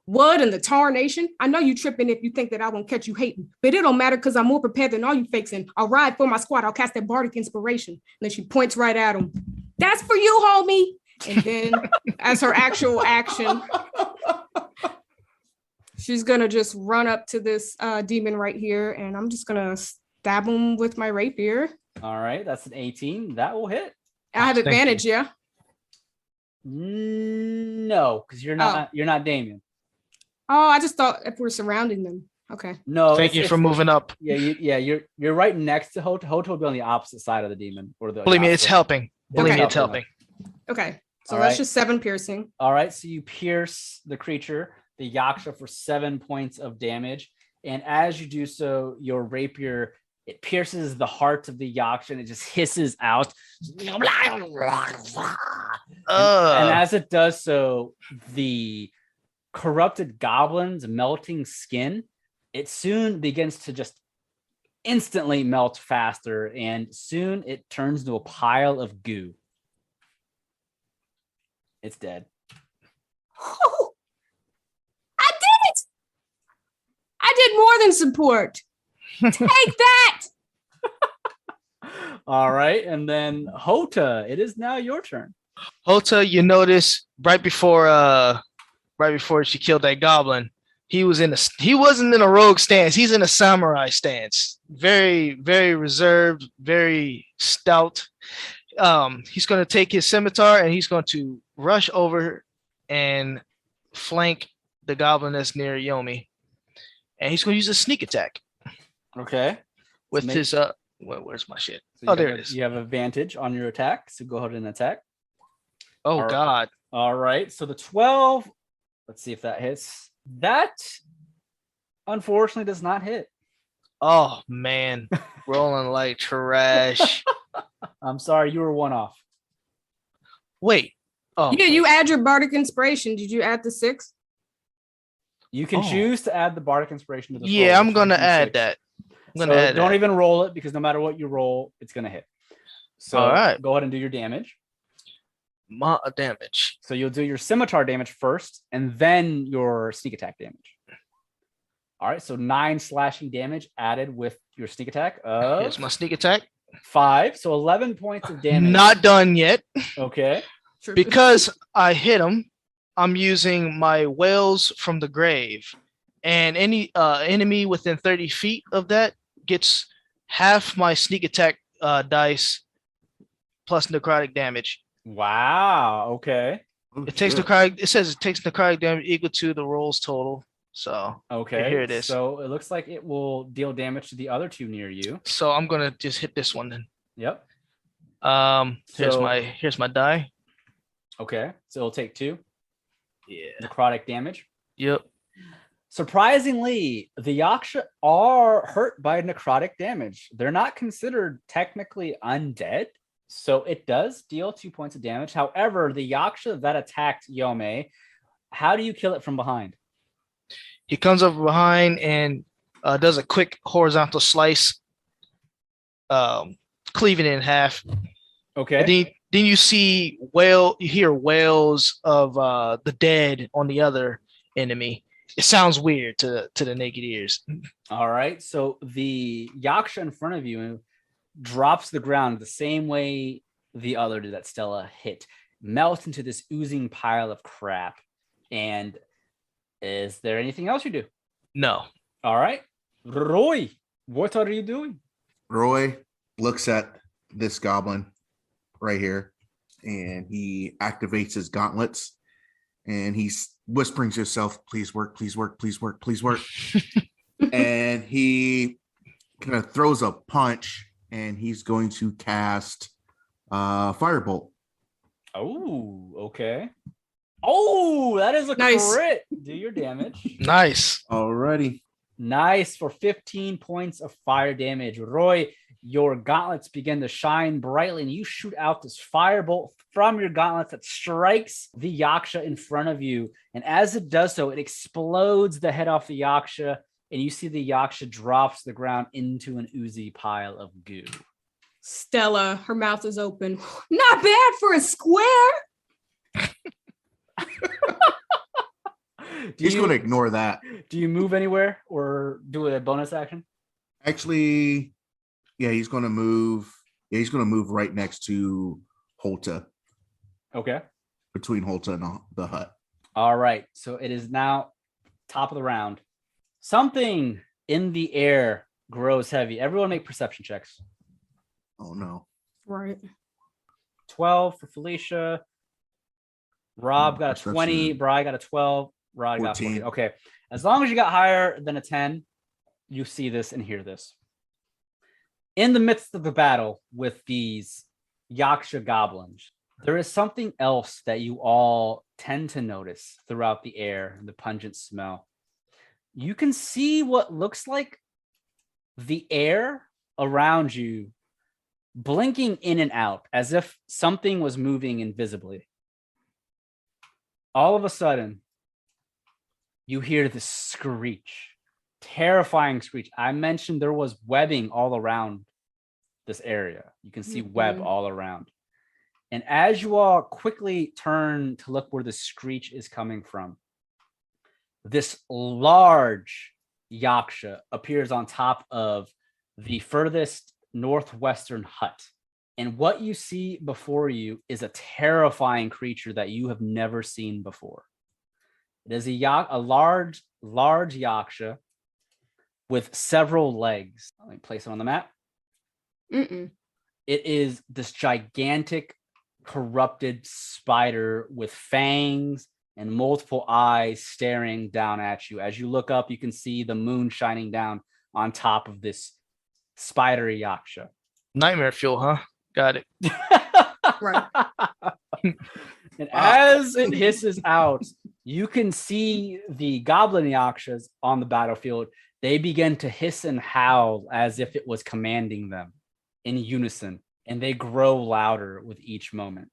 "What in the tarnation? I know you tripping if you think that I won't catch you hating, but it don't matter because I'm more prepared than all you fakes, and I'll ride for my squad. I'll cast that Bardic Inspiration." And then she points right at him. "That's for you, homie." And then as her actual action, she's gonna just run up to this demon right here, and I'm just gonna stab him with my rapier. All right. That's an 18. That will hit. I have Thank you. advantage, yeah. No, because you're not Damien. Oh, I just thought if we're surrounding them. Okay. No. Thank you for moving up. Yeah, you're right next to Houta. Houta will be on the opposite side of the demon. Or the Believe me, it's opposite. helping. Believe Okay. me, it's helping. Okay. So All that's right. just 7 piercing. All right, so you pierce the creature, the Yaksha, for 7 points of damage. And as you do so, your rapier, it pierces the heart of the Yaksha and it just hisses out. And as it does so, the corrupted goblin's melting skin, it soon begins to just instantly melt faster. And soon it turns into a pile of goo. It's dead. Oh, I did it! I did more than support. Take that! All right, and then Houta, it is now your turn. Houta, you notice right before she killed that goblin, he wasn't in a rogue stance. He's in a samurai stance. Very, very reserved, very stout. He's going to take his scimitar and he's going to rush over and flank the goblin that's near Yome. And he's going to use a sneak attack Okay. with make- his where's my shit? So Oh, there it is. You have advantage on your attack, so go ahead and attack. Oh All right. God. All right, so the 12, let's see if that hits. That unfortunately does not hit. Oh man. Rolling like trash. I'm sorry, you were one off. Wait. Oh, Yeah, you add your bardic inspiration. Did you add the 6? You can Oh. choose to add the bardic inspiration to this roll. yeah, I'm which gonna is a add D6. that. I'm So gonna add don't that. even roll it because no matter what you roll, it's gonna hit. So All right. go ahead and do your damage. My damage. So you'll do your scimitar damage first, and then your sneak attack damage. All right, so 9 slashing damage added with your sneak attack of Here's my sneak attack. 5, so 11 points of damage. Not done yet. Okay. Because I hit him, I'm using my whales from the grave, and any enemy within 30 feet of that gets half my sneak attack dice plus necrotic damage. Wow. Okay. Oh, It takes shit. necrotic. It says it takes necrotic damage equal to the rolls total. So Okay. here it is. So it looks like it will deal damage to the other 2 near you. So I'm gonna just hit this one then. Yep. Here's So- my die. Okay. So it'll take 2 Yeah. necrotic damage. Yep. Surprisingly, the Yaksha are hurt by necrotic damage. They're not considered technically undead, so it does deal 2 points of damage. However, the Yaksha that attacked Yome, how do you kill it from behind? He comes up behind and does a quick horizontal slice, cleaving it in half. Okay. And then you see you hear wails of the dead on the other enemy. It sounds weird to the naked ears. All right. So the Yaksha in front of you drops to the ground the same way the other did that Stella hit, melts into this oozing pile of crap. And is there anything else you do? No. All right. Roy, what are you doing? Roy looks at this goblin right here, and he activates his gauntlets, and he's whispering to himself, please work, please work, please work, please work. And he kind of throws a punch, and he's going to cast Firebolt. Oh, okay. Oh, that is a Nice. crit. Do your damage. Nice. Alrighty. Nice for 15 points of fire damage. Roy, your gauntlets begin to shine brightly, and you shoot out this firebolt from your gauntlets that strikes the Yaksha in front of you. And as it does so, it explodes the head off the Yaksha, and you see the Yaksha drops to the ground into an oozy pile of goo. Stella, her mouth is open. Not bad for a square. He's going to ignore that. Do you move anywhere or do a bonus action? Actually, yeah, he's going to move. Yeah, he's going to move right next to Houta, Okay. between Houta and the hut. All right. So it is now top of the round. Something in the air grows heavy. Everyone make perception checks. Oh no. Right. 12 for Felicia. Rob got a Perception. 20. Bri got a 12. Rod got 14. 14. Okay. As long as you got higher than a 10, you see this and hear this. In the midst of the battle with these Yaksha goblins, there is something else that you all tend to notice throughout the air, the pungent smell. You can see what looks like the air around you blinking in and out as if something was moving invisibly. All of a sudden, you hear this screech, terrifying screech. I mentioned there was webbing all around this area. You can see web all around. And as you all quickly turn to look where the screech is coming from, this large Yaksha appears on top of the furthest northwestern hut. And what you see before you is a terrifying creature that you have never seen before. It is a large Yaksha with several legs. Let me place it on the map. Mm-mm. It is this gigantic, corrupted spider with fangs and multiple eyes staring down at you. As you look up, you can see the moon shining down on top of this spidery Yaksha. Nightmare fuel, huh? Got it. Right. And as it hisses out, you can see the goblin Yakshas on the battlefield. They begin to hiss and howl as if it was commanding them in unison. and they grow louder with each moment.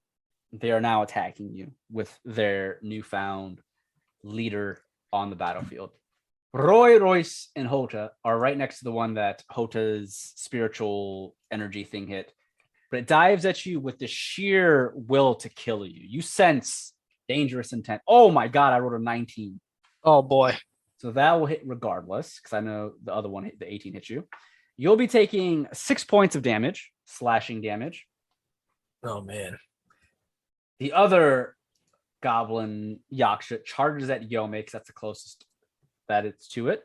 They are now attacking you with their newfound leader on the battlefield. Roroi Royce and Houta are right next to the one that Hota's spiritual energy thing hit. But it dives at you with the sheer will to kill you. You sense dangerous intent. Oh my God, I rolled a 19. Oh boy. So that will hit regardless, because I know the other one, the 18 hits you. You'll be taking 6 points of damage, slashing damage. Oh man. The other goblin Yaksha charges at Yome, because that's the closest that it's to it.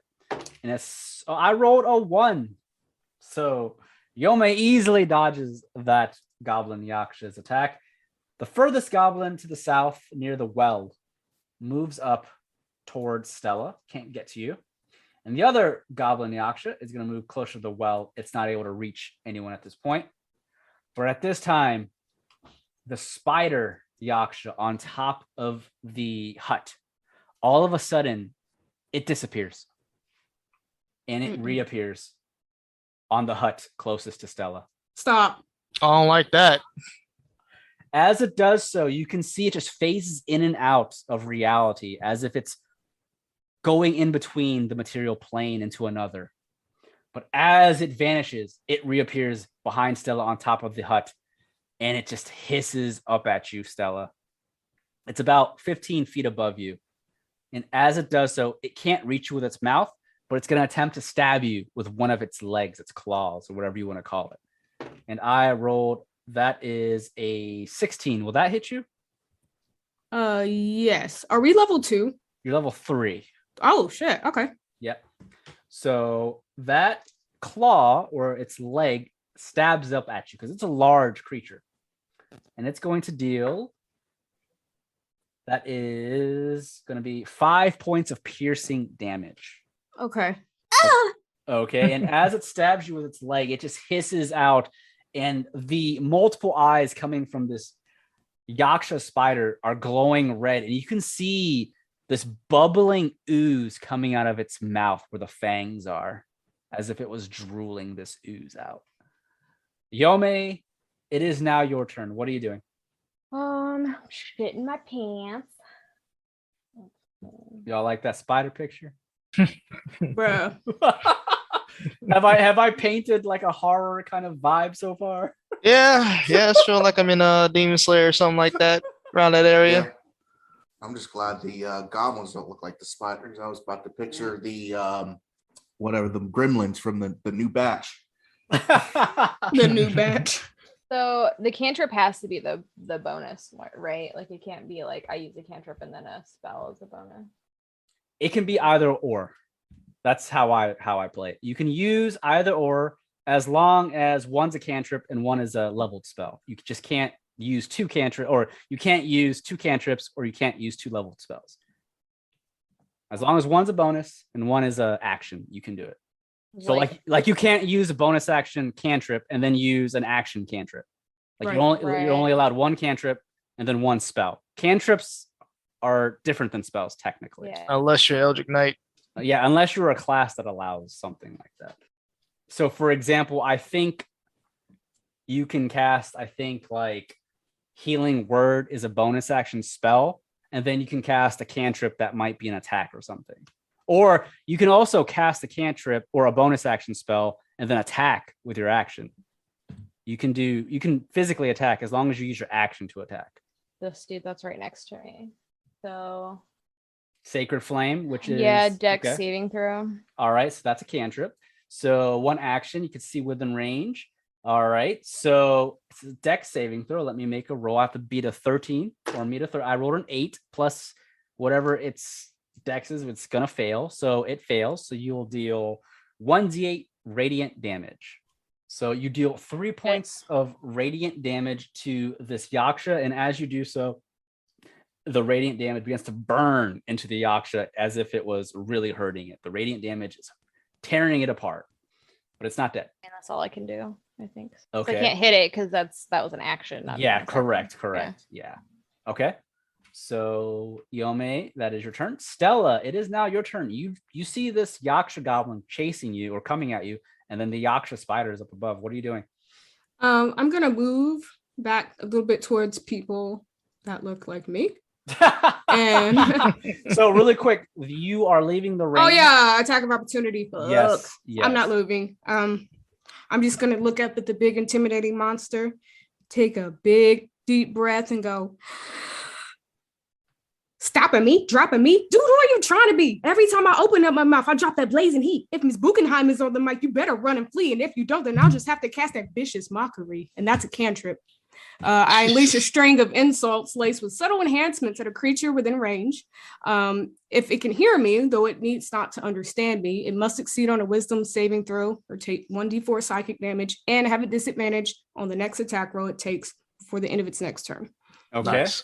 And I rolled a 1. So Yome easily dodges that goblin Yaksha's attack. The furthest goblin to the south near the well moves up towards Stella. Can't get to you. And the other goblin Yaksha is going to move closer to the well. It's not able to reach anyone at this point. But at this time, the spider Yaksha on top of the hut, all of a sudden, it disappears. And it reappears on the hut closest to Stella. Stop. I don't like that. As it does so, you can see it just phases in and out of reality as if it's going in between the material plane into another. But as it vanishes, it reappears behind Stella on top of the hut, and it just hisses up at you, Stella. It's about 15 feet above you. And as it does so, it can't reach you with its mouth, but it's going to attempt to stab you with one of its legs, its claws, or whatever you want to call it. And I rolled, that is a 16. Will that hit you? Yes. Are we level 2? You're level 3. Oh shit. Okay. Yep. So that claw or its leg stabs up at you because it's a large creature. And it's going to deal, that is going to be 5 points of piercing damage. Okay. Okay. And as it stabs you with its leg, it just hisses out, and the multiple eyes coming from this Yaksha spider are glowing red. And you can see this bubbling ooze coming out of its mouth where the fangs are, as if it was drooling this ooze out. Yome, it is now your turn. What are you doing? Shitting my pants. Y'all like that spider picture? Bruh. have I painted like a horror kind of vibe so far? Yeah, it's feeling like I'm in a Demon Slayer or something like that around that area. Yeah. I'm just glad the goblins don't look like the spiders. I was about to picture the whatever, the gremlins from the new batch. The new batch. So the cantrip has to be the bonus, right? Like it can't be like I use a cantrip and then a spell as a bonus. It can be either or. That's how I play it. You can use either or as long as one's a cantrip and one is a leveled spell. You just can't use two cantrips, or you can't use two cantrips, or you can't use two leveled spells. As long as one's a bonus and one is a action, you can do it. So like you can't use a bonus action cantrip and then use an action cantrip. Like you're only allowed one cantrip and then one spell. Cantrips are different than spells technically. Yeah. Unless you're Eldritch Knight. Yeah, unless you're a class that allows something like that. So for example, I think you can cast, like Healing Word is a bonus action spell, and then you can cast a cantrip that might be an attack or something. Or you can also cast a cantrip or a bonus action spell and then attack with your action. You can physically attack as long as you use your action to attack. This dude that's right next to me. So Sacred Flame, which is Dex okay. saving throw. All right, so that's a cantrip. So one action, you can see within range. All right, so it's a Dex saving throw. Let me make a roll. I have to beat a 13 or meet a 30. I rolled an 8 plus whatever its Dex is. It's gonna fail, so it fails. So you will deal 1d8 radiant damage. So you deal 3 points of radiant damage to this Yaksha, and as you do so, the radiant damage begins to burn into the Yaksha as if it was really hurting it. The radiant damage is tearing it apart, but it's not dead. And that's all I can do, I think. Okay. So I can't hit it because that was an action. Yeah, correct. Yeah. Okay. So Yome, that is your turn. Stella, it is now your turn. You see this Yaksha goblin chasing you or coming at you, and then the Yaksha spider is up above. What are you doing? I'm gonna move back a little bit towards people that look like me. And So really quick, you are leaving the range. oh yeah, attack of opportunity. Fuck. Yes, I'm not yes. moving. I'm just gonna look up at the big intimidating monster, take a big deep breath, and go. Stopping me, dropping me. Dude, who are you trying to be? Every time I open up my mouth, I drop that blazing heat. If Miss Bogenheim is on the mic, you better run and flee. And if you don't, then I'll just have to cast that vicious mockery. And that's a cantrip. I unleash a string of insults laced with subtle enhancements at a creature within range. If it can hear me, though it needs not to understand me, it must succeed on a wisdom saving throw or take 1d4 psychic damage and have a disadvantage on the next attack roll it takes before the end of its next turn. Okay. Nice.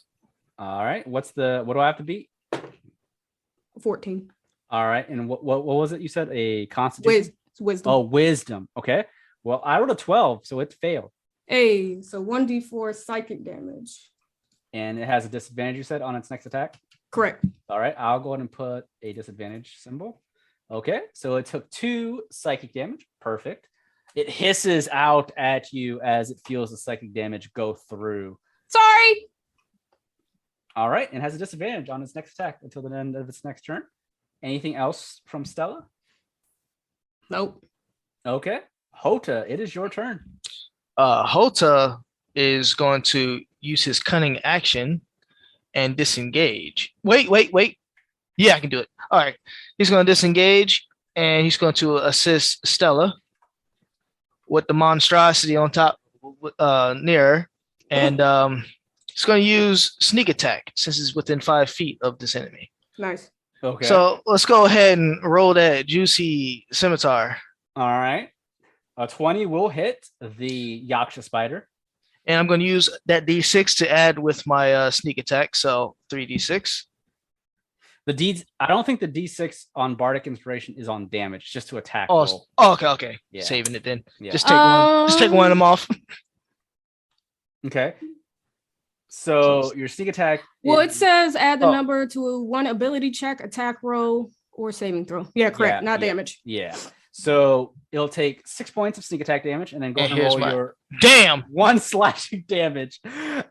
All right. What do I have to beat? 14. All right. And what was it? You said a constitution? Wisdom. Oh, wisdom. Okay. Well, I rolled a 12, so it failed. Hey, so 1d4 psychic damage. And it has a disadvantage, you said, on its next attack? Correct. All right. I'll go ahead and put a disadvantage symbol. Okay. So it took 2 psychic damage. Perfect. It hisses out at you as it feels the psychic damage go through. Sorry. All right. And has a disadvantage on its next attack until the end of its next turn. Anything else from Stella? Nope. Okay. Houta, it is your turn. Houta is going to use his cunning action and disengage. Wait. Yeah, I can do it. All right. He's going to disengage and he's going to assist Stella with the monstrosity on top near her. And he's going to use sneak attack since he's within 5 feet of this enemy. Nice. Okay. So let's go ahead and roll that juicy scimitar. All right. A 20 will hit the Yaksha spider. And I'm going to use that D6 to add with my sneak attack. So 3D6. I don't think the D6 on Bardic Inspiration is on damage, just to attack. Oh, okay. Yeah. Saving it then. Yeah. Just take one of them off. Okay. So your sneak attack. Well, it says add the number to one ability check, attack roll, or saving throw. Yeah, correct. Not damage. Yeah. So it'll take 6 points of sneak attack damage, and then go ahead and roll your damn 1 slashing damage.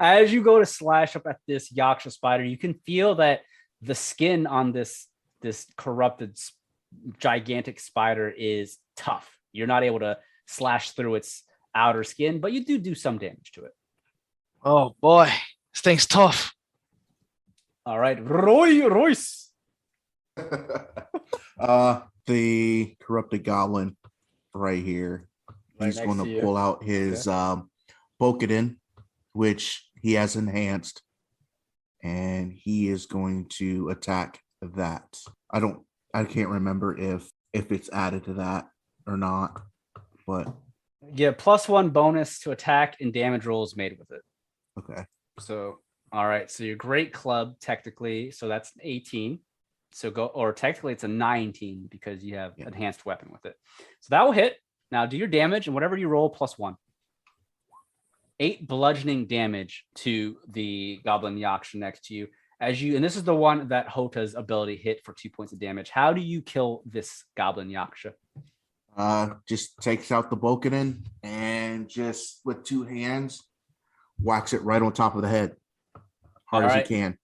As you go to slash up at this Yaksha spider, you can feel that the skin on this corrupted gigantic spider is tough. You're not able to slash through its outer skin, but you do some damage to it. Oh boy, this thing's tough. All right, Roroi Royce. The corrupted goblin right here. He's Right going next to to you. pull out his Bokedin, which he has enhanced, and he is going to attack that. I can't remember if it's added to that or not, but Yeah, +1 bonus to attack and damage rolls made with it. okay. So, all right. So your great club technically, so that's 18. So or technically it's a 19 because you have enhanced weapon with it. So that will hit. Now do your damage and whatever you roll +1. 8 bludgeoning damage to the goblin Yaksha next to you. And this is the one that Hota's ability hit for 2 points of damage. How do you kill this goblin Yaksha? Just takes out the Bokedin and just with 2 hands whacks it right on top of the head, hard as he can.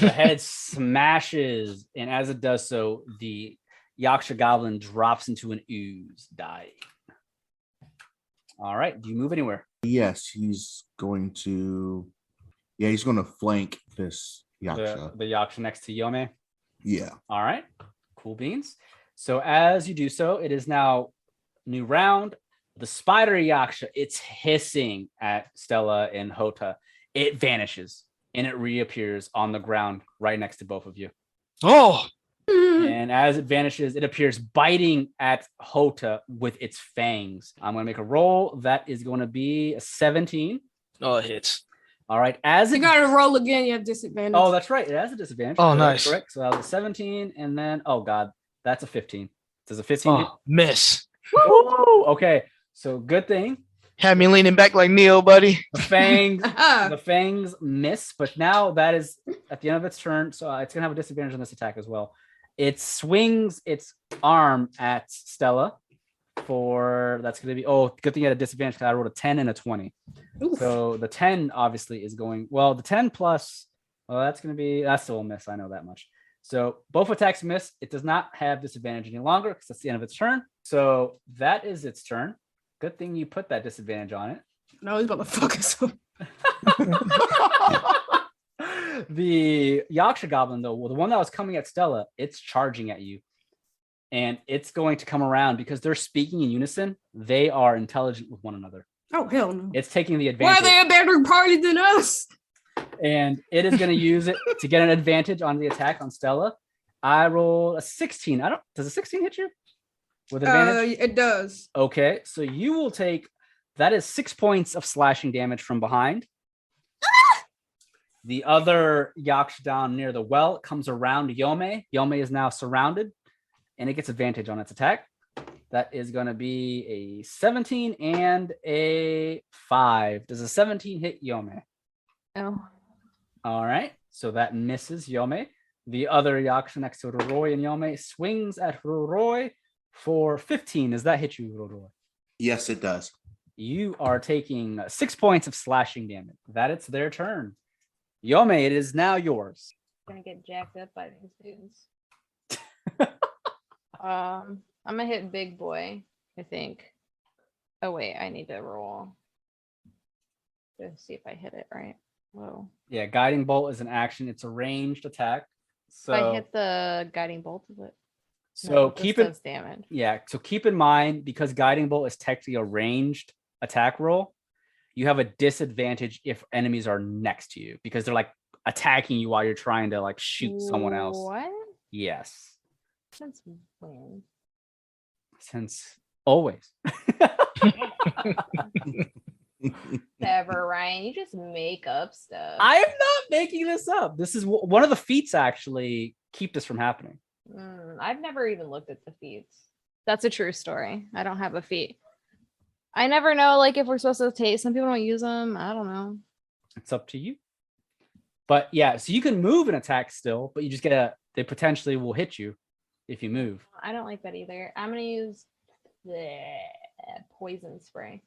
The head smashes, and as it does so, the Yaksha goblin drops into an ooze, dying. All right, do you move anywhere? Yes, he's going to. Yeah, he's going to flank this Yaksha. The Yaksha next to Yome. Yeah. All right, cool beans. So as you do so, it is now new round. The spider Yaksha, it's hissing at Stella and Houta. It vanishes and it reappears on the ground right next to both of you. Oh, And as it vanishes, it appears biting at Houta with its fangs. I'm going to make a roll. That is going to be a 17. oh, it hits. All right. As You it gotta roll again, you have disadvantage. Oh, that's right. It has a disadvantage. Oh, Correct, nice. Correct. So that was a 17, and then oh god, that's a 15. Does a 15 hit? Oh, miss. Woo! Okay. So good thing Had me leaning back like Neo, buddy. the fangs miss, but now that is at the end of its turn, so it's gonna have a disadvantage on this attack as well. It swings its arm at Stella that's going to be, good thing you had a disadvantage because I rolled a 10 and a 20. Oof. So the 10 obviously is going, well, the 10 plus, that's still a miss. I know that much. So both attacks miss. It does not have disadvantage any longer because that's the end of its turn. So that is its turn. Good thing you put that disadvantage on it. No, he's about to fuck us up. The Yaksha goblin, though, the one that was coming at Stella, it's charging at you. And it's going to come around because they're speaking in unison. They are intelligent with one another. Oh, hell no. It's taking the Why advantage. are they a better party than us? And it is going to use it to get an advantage on the attack on Stella. I roll a 16. Does a 16 hit you with advantage? It does. Okay, so you will take, that is 6 points of slashing damage from behind. The other Yaksha down near the well comes around Yome. Yome is now surrounded, and it gets advantage on its attack. That is going to be a 17 and a 5. Does a 17 hit Yome? Oh. All right, so that misses Yome. The other Yaksha next to Roroi and Yome swings at Roroi for 15. Does that hit you, Roroi? Yes, it does. You are taking 6 points of slashing damage. That it's their turn. Yome, it is now yours. Gonna get jacked up by these dudes. I'm gonna hit big boy, I think. Oh wait, I need to roll to see if I hit it right. Whoa. Yeah, guiding bolt is an action. It's a ranged attack. So If I hit the guiding bolt of it. So it just keep it does damage. Yeah, so keep in mind, because guiding bolt is technically a ranged attack roll, you have a disadvantage if enemies are next to you because they're like attacking you while you're trying to like shoot someone else. What? Yes. Since when? Since always. Never, Ryan. You just make up stuff. I'm not making this up. This is one of the feats actually keep this from happening. I've never even looked at the feats. That's a true story. I don't have a feat. I never know, like, if we're supposed to take. Some people don't use them. I don't know. It's up to you. But yeah, so you can move and attack still, but you just they potentially will hit you if you move. I don't like that either. I'm gonna use the poison spray.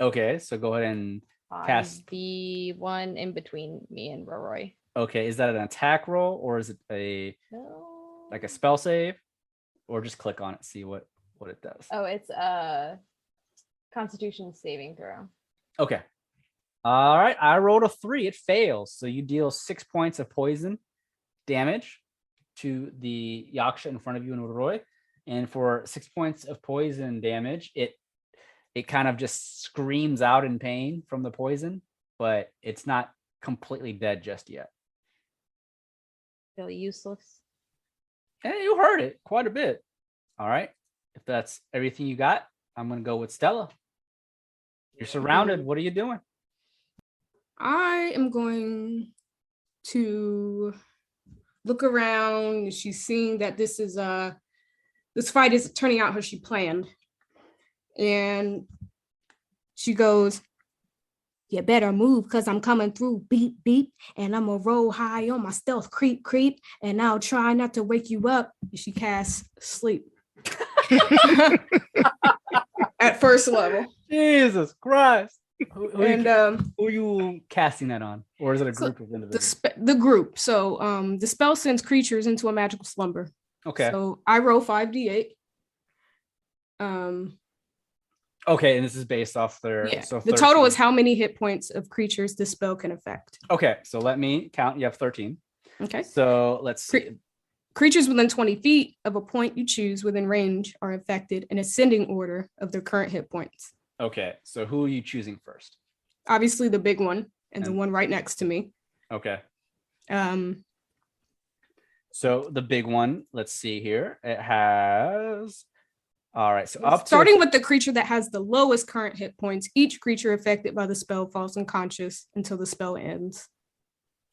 Okay, so go ahead and cast the one in between me and Roroi. Okay, is that an attack roll or is it like a spell save? Or just click on it, see what it does. Oh, it's a Constitution saving throw. Okay. All right, I rolled a 3. It fails. So you deal 6 points of poison damage to the Yaksha in front of you and Roroi. And for 6 points of poison damage, it kind of just screams out in pain from the poison, but it's not completely dead just yet. Feel useless. And you heard it quite a bit. All right. If that's everything you got, I'm going to go with Stella. You're surrounded. What are you doing? I am going to look around. She's seeing that this fight is turning out how she planned. And she goes, "You better move because I'm coming through, beep, beep, and I'm going to roll high on my stealth, creep, creep, and I'll try not to wake you up." She casts sleep. At first level. Jesus Christ. Who are you casting that on? Or is it a group of individuals? The group. So the spell sends creatures into a magical slumber. Okay. So I roll 5d8. Okay, and this is based off their... Yeah. So the total is how many hit points of creatures this spell can affect. Okay, so let me count. You have 13. Okay. So let's see. Creatures within 20 feet of a point you choose within range are affected in ascending order of their current hit points. Okay, so who are you choosing first? Obviously the big one and the one right next to me. Okay. So the big one, let's see here. It has... All right, so starting with the creature that has the lowest current hit points, each creature affected by the spell falls unconscious until the spell ends.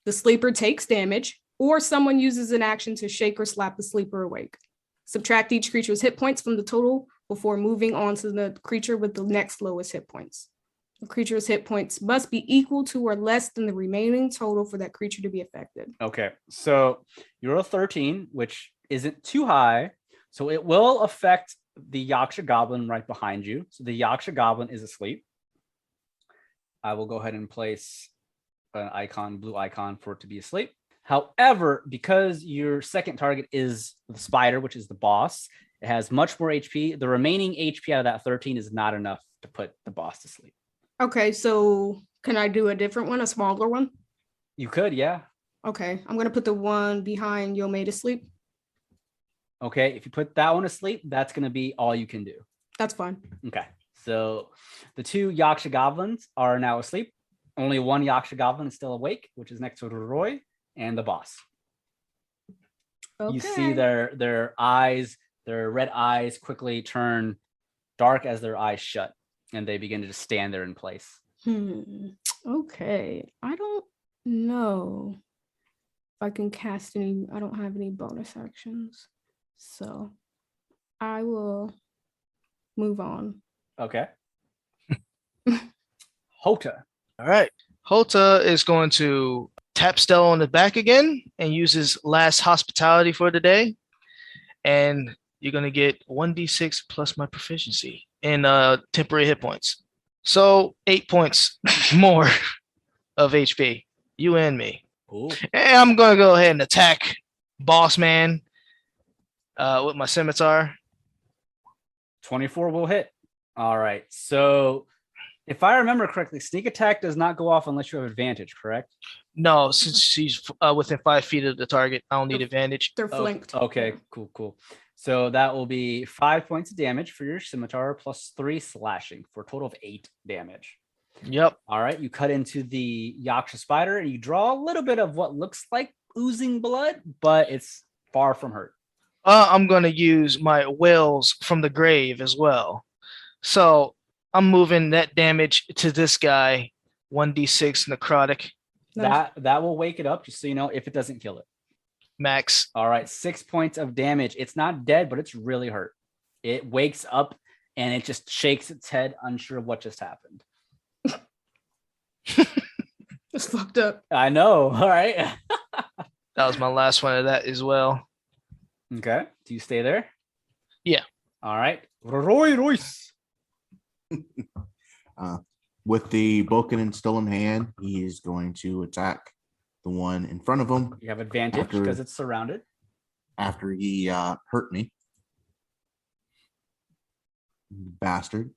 The sleeper takes damage, or someone uses an action to shake or slap the sleeper awake. Subtract each creature's hit points from the total before moving on to the creature with the next lowest hit points. The creature's hit points must be equal to or less than the remaining total for that creature to be affected. Okay, so you're a 13, which isn't too high, so it will affect the Yaksha goblin right behind you. So the Yaksha goblin is asleep. I will go ahead and place an icon, blue icon, for it to be asleep. However, because your second target is the spider, which is the boss, it has much more HP. The remaining HP out of that 13 is not enough to put the boss to sleep. Okay, so can I do a different one, a smaller one? You could, yeah. Okay, I'm gonna put the one behind Yome to sleep. Okay, if you put that one to sleep, that's going to be all you can do. That's fine. Okay, so the two Yaksha goblins are now asleep. Only one Yaksha goblin is still awake, which is next to Roroi and the boss. Okay. You see their eyes, their red eyes quickly turn dark as their eyes shut, and they begin to just stand there in place. Okay, I don't know if I can cast any. I don't have any bonus actions, so I will move on. Okay. Houta. All right. Houta is going to tap Stella on the back again and use his last hospitality for the day. And you're going to get 1d6 plus my proficiency in temporary hit points. So 8 points more of HP, you and me. Cool. And I'm going to go ahead and attack Boss Man with my scimitar. 24 will hit. All right. So if I remember correctly, sneak attack does not go off unless you have advantage, correct? No, since she's within 5 feet of the target, I don't need advantage. They're flanked. Okay, cool. So that will be 5 points of damage for your scimitar plus 3 slashing for a total of 8 damage. Yep. All right. You cut into the Yaksha spider and you draw a little bit of what looks like oozing blood, but it's far from hurt. I'm going to use my whales from the grave as well. So I'm moving that damage to this guy, 1d6 necrotic. Nice. That will wake it up, just so you know, if it doesn't kill it. Max. All right, 6 points of damage. It's not dead, but it's really hurt. It wakes up and it just shakes its head, unsure of what just happened. It's fucked up. I know. All right. That was my last one of that as well. Okay. Do you stay there? Yeah. All right. Roroi Royce. With the Boken still in hand, he is going to attack the one in front of him. You have advantage because it's surrounded. After he hurt me. Bastard.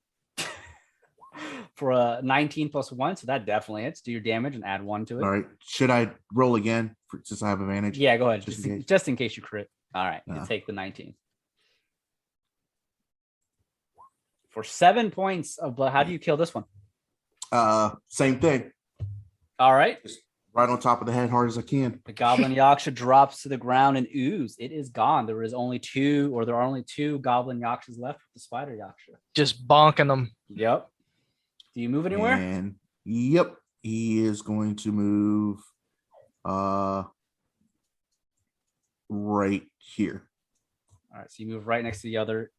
For a 19 plus 1, so that definitely hits. Do your damage and add 1 to it. All right. Should I roll again since I have advantage? Yeah, go ahead. Just in case. Just in case you crit. All right. You take the 19. For 7 points of blood, how do you kill this one? Same thing. All right. Just right on top of the head, hard as I can. The Goblin Yaksha drops to the ground and ooze. It is gone. There are only two Goblin Yakshas left with the Spider Yaksha. Just bonking them. Yep. Do you move anywhere? And yep, he is going to move right here. All right, so you move right next to the other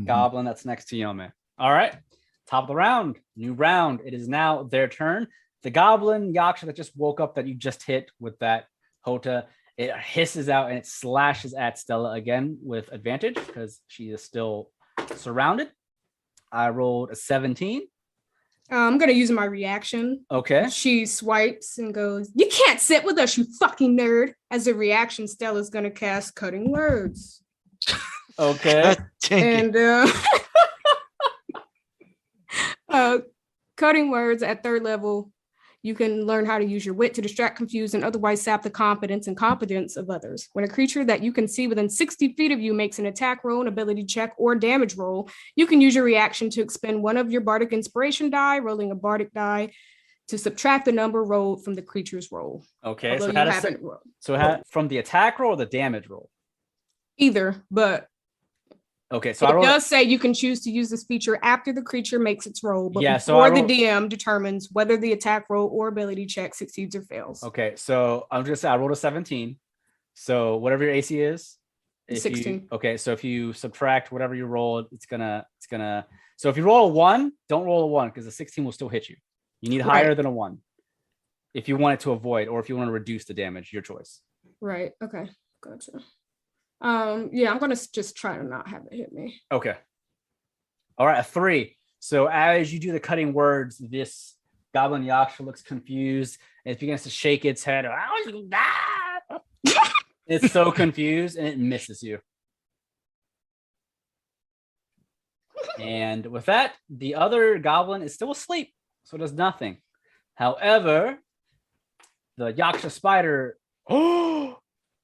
Goblin that's next to Yome. All right, top of the round, new round. It is now their turn. The Goblin Yaksha that just woke up that you just hit with that Houta, it hisses out and it slashes at Stella again with advantage because she is still surrounded. I rolled a 17. I'm gonna use my reaction. Okay. She swipes and goes, "You can't sit with us, you fucking nerd." As a reaction, Stella's gonna cast Cutting Words. Okay. And Cutting Words at 3rd level, you can learn how to use your wit to distract, confuse, and otherwise sap the confidence and competence of others. When a creature that you can see within 60 feet of you makes an attack roll, an ability check, or damage roll, you can use your reaction to expend one of your bardic inspiration die, rolling a bardic die to subtract the number rolled from the creature's roll. Okay. Although So, you haven't rolled. from the attack roll or the damage roll? Either, but Okay. So it does say you can choose to use this feature after the creature makes its roll, but before the DM determines whether the attack roll or ability check succeeds or fails. Okay, so I'm just I rolled a 17. So whatever your AC is, 16. So if you subtract whatever you rolled, it's gonna. So if you roll a 1, don't roll a 1 because the 16 will still hit you. You need higher than a 1 if you want it to avoid, or if you want to reduce the damage. Your choice. Right. Okay. Gotcha. Yeah, I'm gonna just try to not have it hit me. Okay. All right, a 3. So as you do the cutting words, this goblin Yaksha looks confused and it begins to shake its head. It's so confused and it misses you. And with that, the other goblin is still asleep, so it does nothing. However, the Yaksha spider,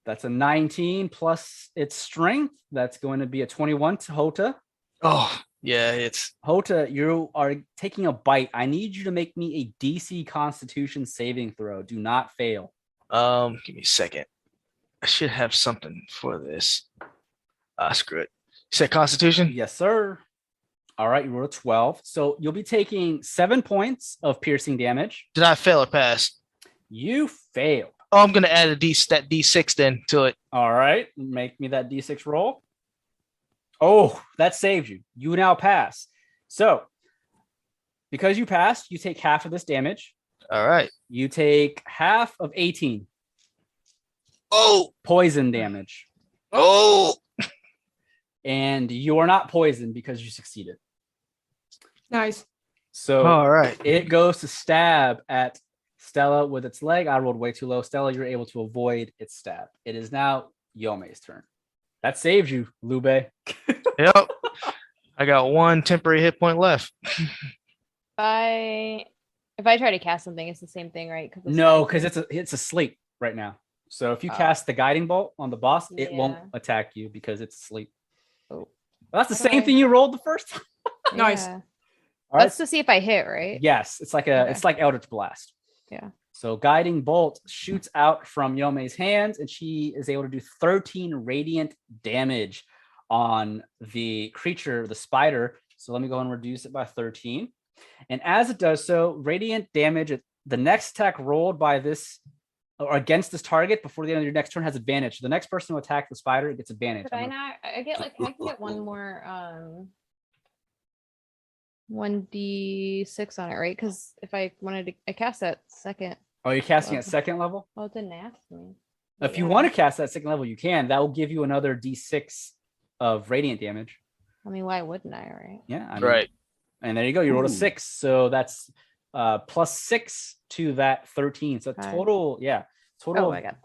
that's a 19 plus its strength. That's going to be a 21 to Houta. Oh, yeah, it's Houta, you are taking a bite. I need you to make me a DC Constitution saving throw. Do not fail. give me a second. I should have something for this. Screw it. You said Constitution? Yes, sir. All right, you rolled a 12. So you'll be taking 7 points of piercing damage. Did I fail or pass? You failed. Oh, I'm gonna add that D6 then to it. All right, make me that D6 roll. Oh, that saved you. You now pass. So because you passed, you take half of this damage. All right. You take half of 18 Oh, poison damage. oh. And you are not poisoned because you succeeded. Nice. So All right. it goes to stab at Stella with its leg. I rolled way too low. Stella, you're able to avoid its stab. It is now Yome's turn. That saved you, Liu-bei. Yep. I got 1 temporary hit point left. If I try to cast something, it's the same thing, right? No, because it's asleep right now. So if you cast the guiding bolt on the boss, it won't attack you because it's asleep. Oh. Well, that's the same thing you rolled the first time. Nice. Yeah. All right. That's to see if I hit, right? Yes, it's like it's like Eldritch Blast. Yeah. So guiding bolt shoots out from Yome's hands, and she is able to do 13 radiant damage on the creature, the spider. So let me go and reduce it by 13. And as it does so, radiant damage, the next attack rolled by this or against this target before the end of your next turn has advantage. So the next person to attack the spider gets advantage. Could I not? I can get one more 1d6 on it, right? Because if I wanted to, I cast that second. Oh, you're casting at second level? Oh, it didn't ask me. If you want to cast that second level, you can. That will give you another d6 of radiant damage. I mean, why wouldn't I, right? Yeah. I mean, Right. And there you go. You rolled a 6. So that's plus 6 to that 13. So total, total. Oh, I got.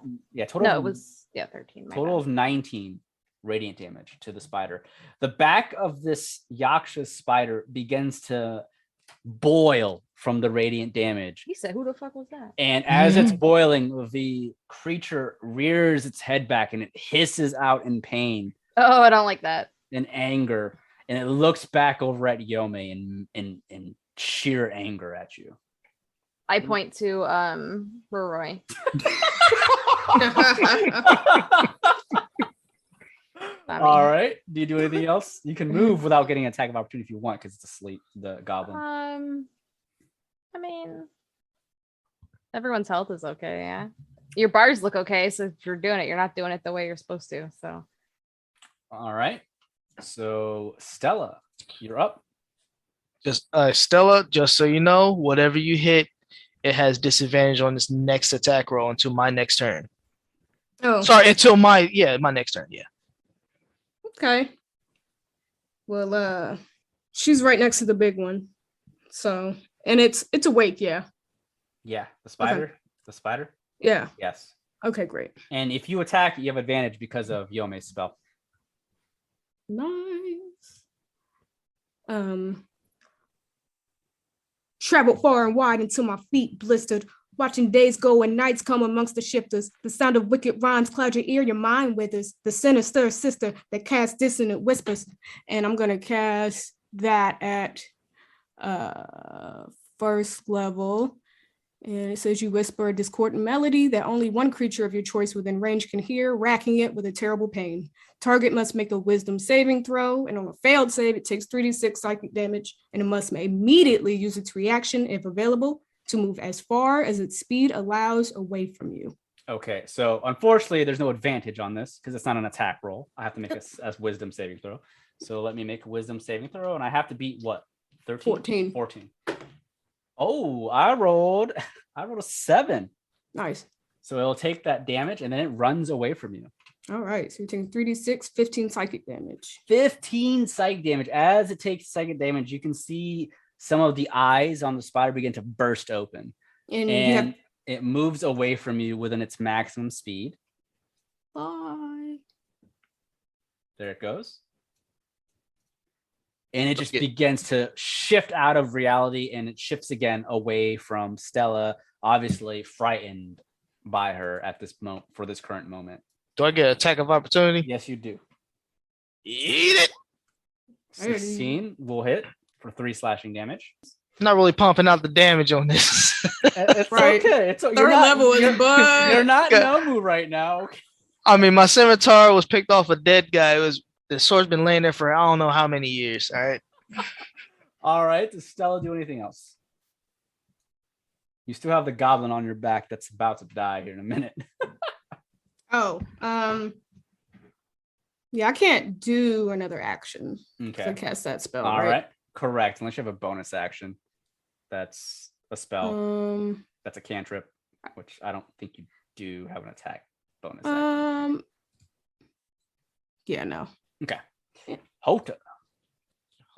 Total. No, it was 13. Total of 19 radiant damage to the spider. The back of this Yaksha spider begins to boil from the radiant damage. He said, "Who the fuck was that?" And as it's boiling, the creature rears its head back and it hisses out in pain. Oh, I don't like that. In anger, and it looks back over at Yome in sheer anger at you. I point to Roroi. All right. Do you do anything else? You can move without getting an attack of opportunity if you want, because it's asleep, the goblin. I mean, everyone's health is okay, yeah. Your bars look okay, so if you're doing it, you're not doing it the way you're supposed to. So all right. So Stella, you're up. Just Stella, just so you know, whatever you hit, it has disadvantage on this next attack roll until my next turn. Oh, Sorry, until my next turn. Yeah. okay. Well, she's right next to the big one. So, and it's awake, yeah. Yeah, the spider. Okay. The spider. Yeah. Yes. Okay, great. And if you attack, you have advantage because of Yome's spell. Nice. Traveled far and wide until my feet blistered, watching days go and nights come amongst the shifters. The sound of wicked rhymes cloud your ear, your mind withers. The sinister sister that casts dissonant whispers. And I'm gonna cast that at first level. And it says you whisper a discordant melody that only one creature of your choice within range can hear, racking it with a terrible pain. Target must make a wisdom saving throw, and on a failed save, it takes 3d6 psychic damage, and it must immediately use its reaction, if available, to move as far as its speed allows away from you. Okay, so unfortunately, there's no advantage on this because it's not an attack roll. I have to make a wisdom saving throw. So let me make a wisdom saving throw, and I have to beat what? 13? 14. Oh, I rolled a 7. Nice. So it'll take that damage and then it runs away from you. All right. So you're taking 3d6, 15 psychic damage. 15 psychic damage. As it takes psychic damage, you can see some of the eyes on the spider begin to burst open. And you And have it moves away from you within its maximum speed. bye. There it goes. And it just begins to shift out of reality, and it shifts again away from Stella, obviously frightened by her at this moment for this current moment. Do I get an attack of opportunity? Yes, you do. Eat it. 16 will hit for 3 slashing damage. I'm not really pumping out the damage on this. It's Right. okay. It's Third level is bud. You're not Nomu right now. I mean, my scimitar was picked off a dead guy. The sword's been laying there for I don't know how many years. All right. All right. Does Stella do anything else? You still have the goblin on your back that's about to die here in a minute. Oh, yeah, I can't do another action to Okay. cast that spell. All right. right. Correct. Unless you have a bonus action. That's a spell. That's a cantrip, which I don't think you do have an attack bonus action. Yeah, no. Okay. Houta.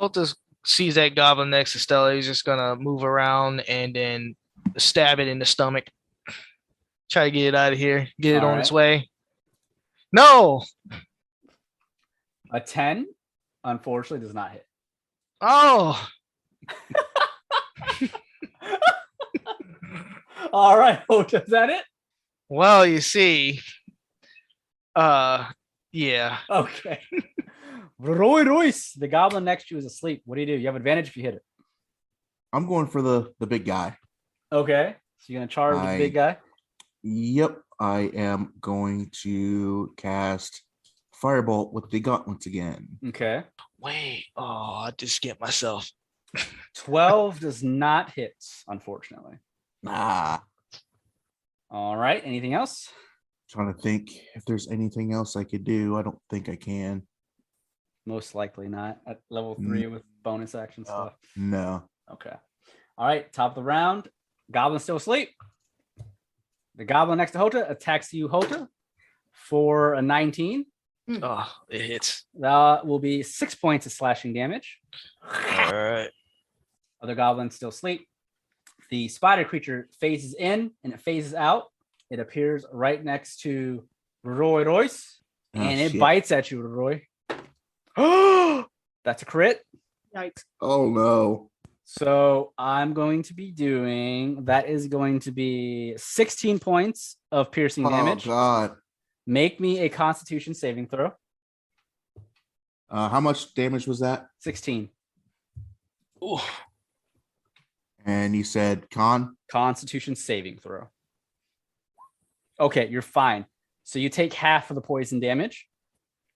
Houta sees that goblin next to Stella. He's just gonna move around and then stab it in the stomach. Try to get it out of here. Get it All on its right. way. No. A 10, unfortunately, does not hit. Oh. All right, Houta, is that it? Well, you see. Yeah. Okay. Roroi Royce, the goblin next to you is asleep. What do? You have advantage if you hit it. I'm going for the big guy. Okay. So you're gonna charge the big guy? Yep. I am going to cast Firebolt with the gauntlets again. Okay. Wait. Oh, I just get myself. 12 does not hit, unfortunately. Ah, All right. Anything else? trying to think if there's anything else I could do. I don't think I can. Most likely not at level 3 with bonus action stuff. No. Okay. All right. Top of the round. Goblin still asleep. The goblin next to Houta attacks you, Houta, for a 19. Oh, it hits. That will be 6 points of slashing damage. All right. Other goblins still asleep. The spider creature phases in and it phases out. It appears right next to Roroi Royce, and it shit. bites at you, Roroi. That's a crit. Yikes. Oh no. So I'm going to be doing, that is going to be 16 points of piercing damage. Oh god. Make me a constitution saving throw. How much damage was that? 16. Ooh. And you said con? Constitution saving throw. Okay, you're fine. So you take half of the poison damage,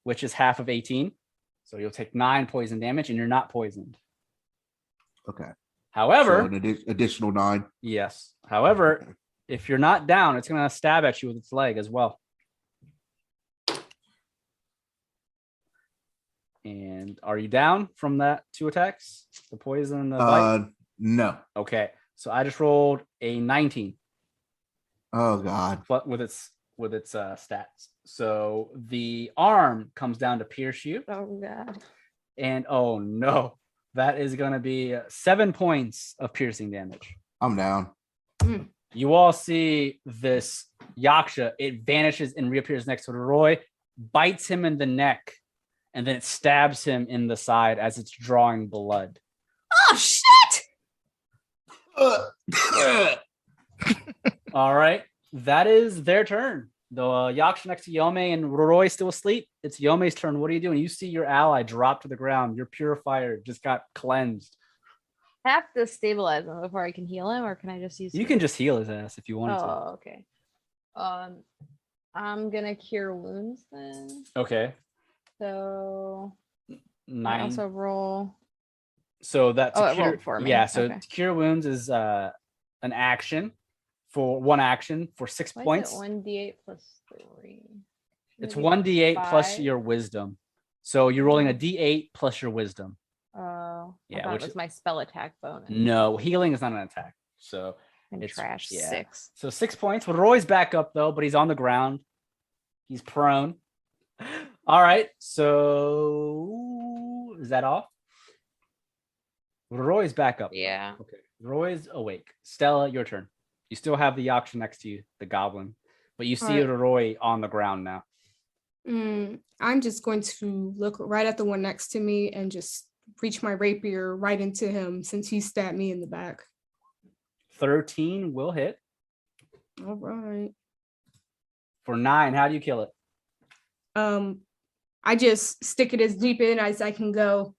which is half of 18. So you'll take 9 poison damage and you're not poisoned. Okay. However, So an additional 9. yes. However, if you're not down, it's going to stab at you with its leg as well. And are you down from that 2 attacks? The poison and the bite? No. Okay. So I just rolled a 19. Oh god. But with its stats. So the arm comes down to pierce you. Oh god. And oh no, that is going to be 7 points of piercing damage. I'm down. You all see this Yaksha. It vanishes and reappears next to Roy, bites him in the neck, and then it stabs him in the side as it's drawing blood. Oh shit! All right, that is their turn. The Yaksha next to Yome and Roroi still asleep. It's Yome's turn. What are you doing? You see your ally drop to the ground. Your purifier just got cleansed. I have to stabilize him before I can heal him, or can I just use? You can just heal his ass if you wanted to. Oh, okay. I'm gonna cure wounds then. Okay. So I 9. also roll. So that's Oh, it rolled for me. Yeah. So Okay. cure wounds is an action for 1 action for 6 Why points. is it 1d8 plus 3? It's Maybe 1d8 plus 5? your wisdom. So you're rolling a d8 plus your wisdom. Oh, Yeah, I thought which it was my spell attack bonus. No, healing is not an attack. So And it's- trash yeah. 6. So 6 points. Well, Roy's back up though, but he's on the ground. He's prone. All right. So is that all? Roy's back up. Yeah. Okay. Roy's awake. Stella, your turn. You still have the Yaksha next to you, the goblin, but you see All right. Roy on the ground now. I'm just going to look right at the one next to me and just reach my rapier right into him since he stabbed me in the back. 13 will hit. All right. For 9, how do you kill it? I just stick it as deep in as I can go.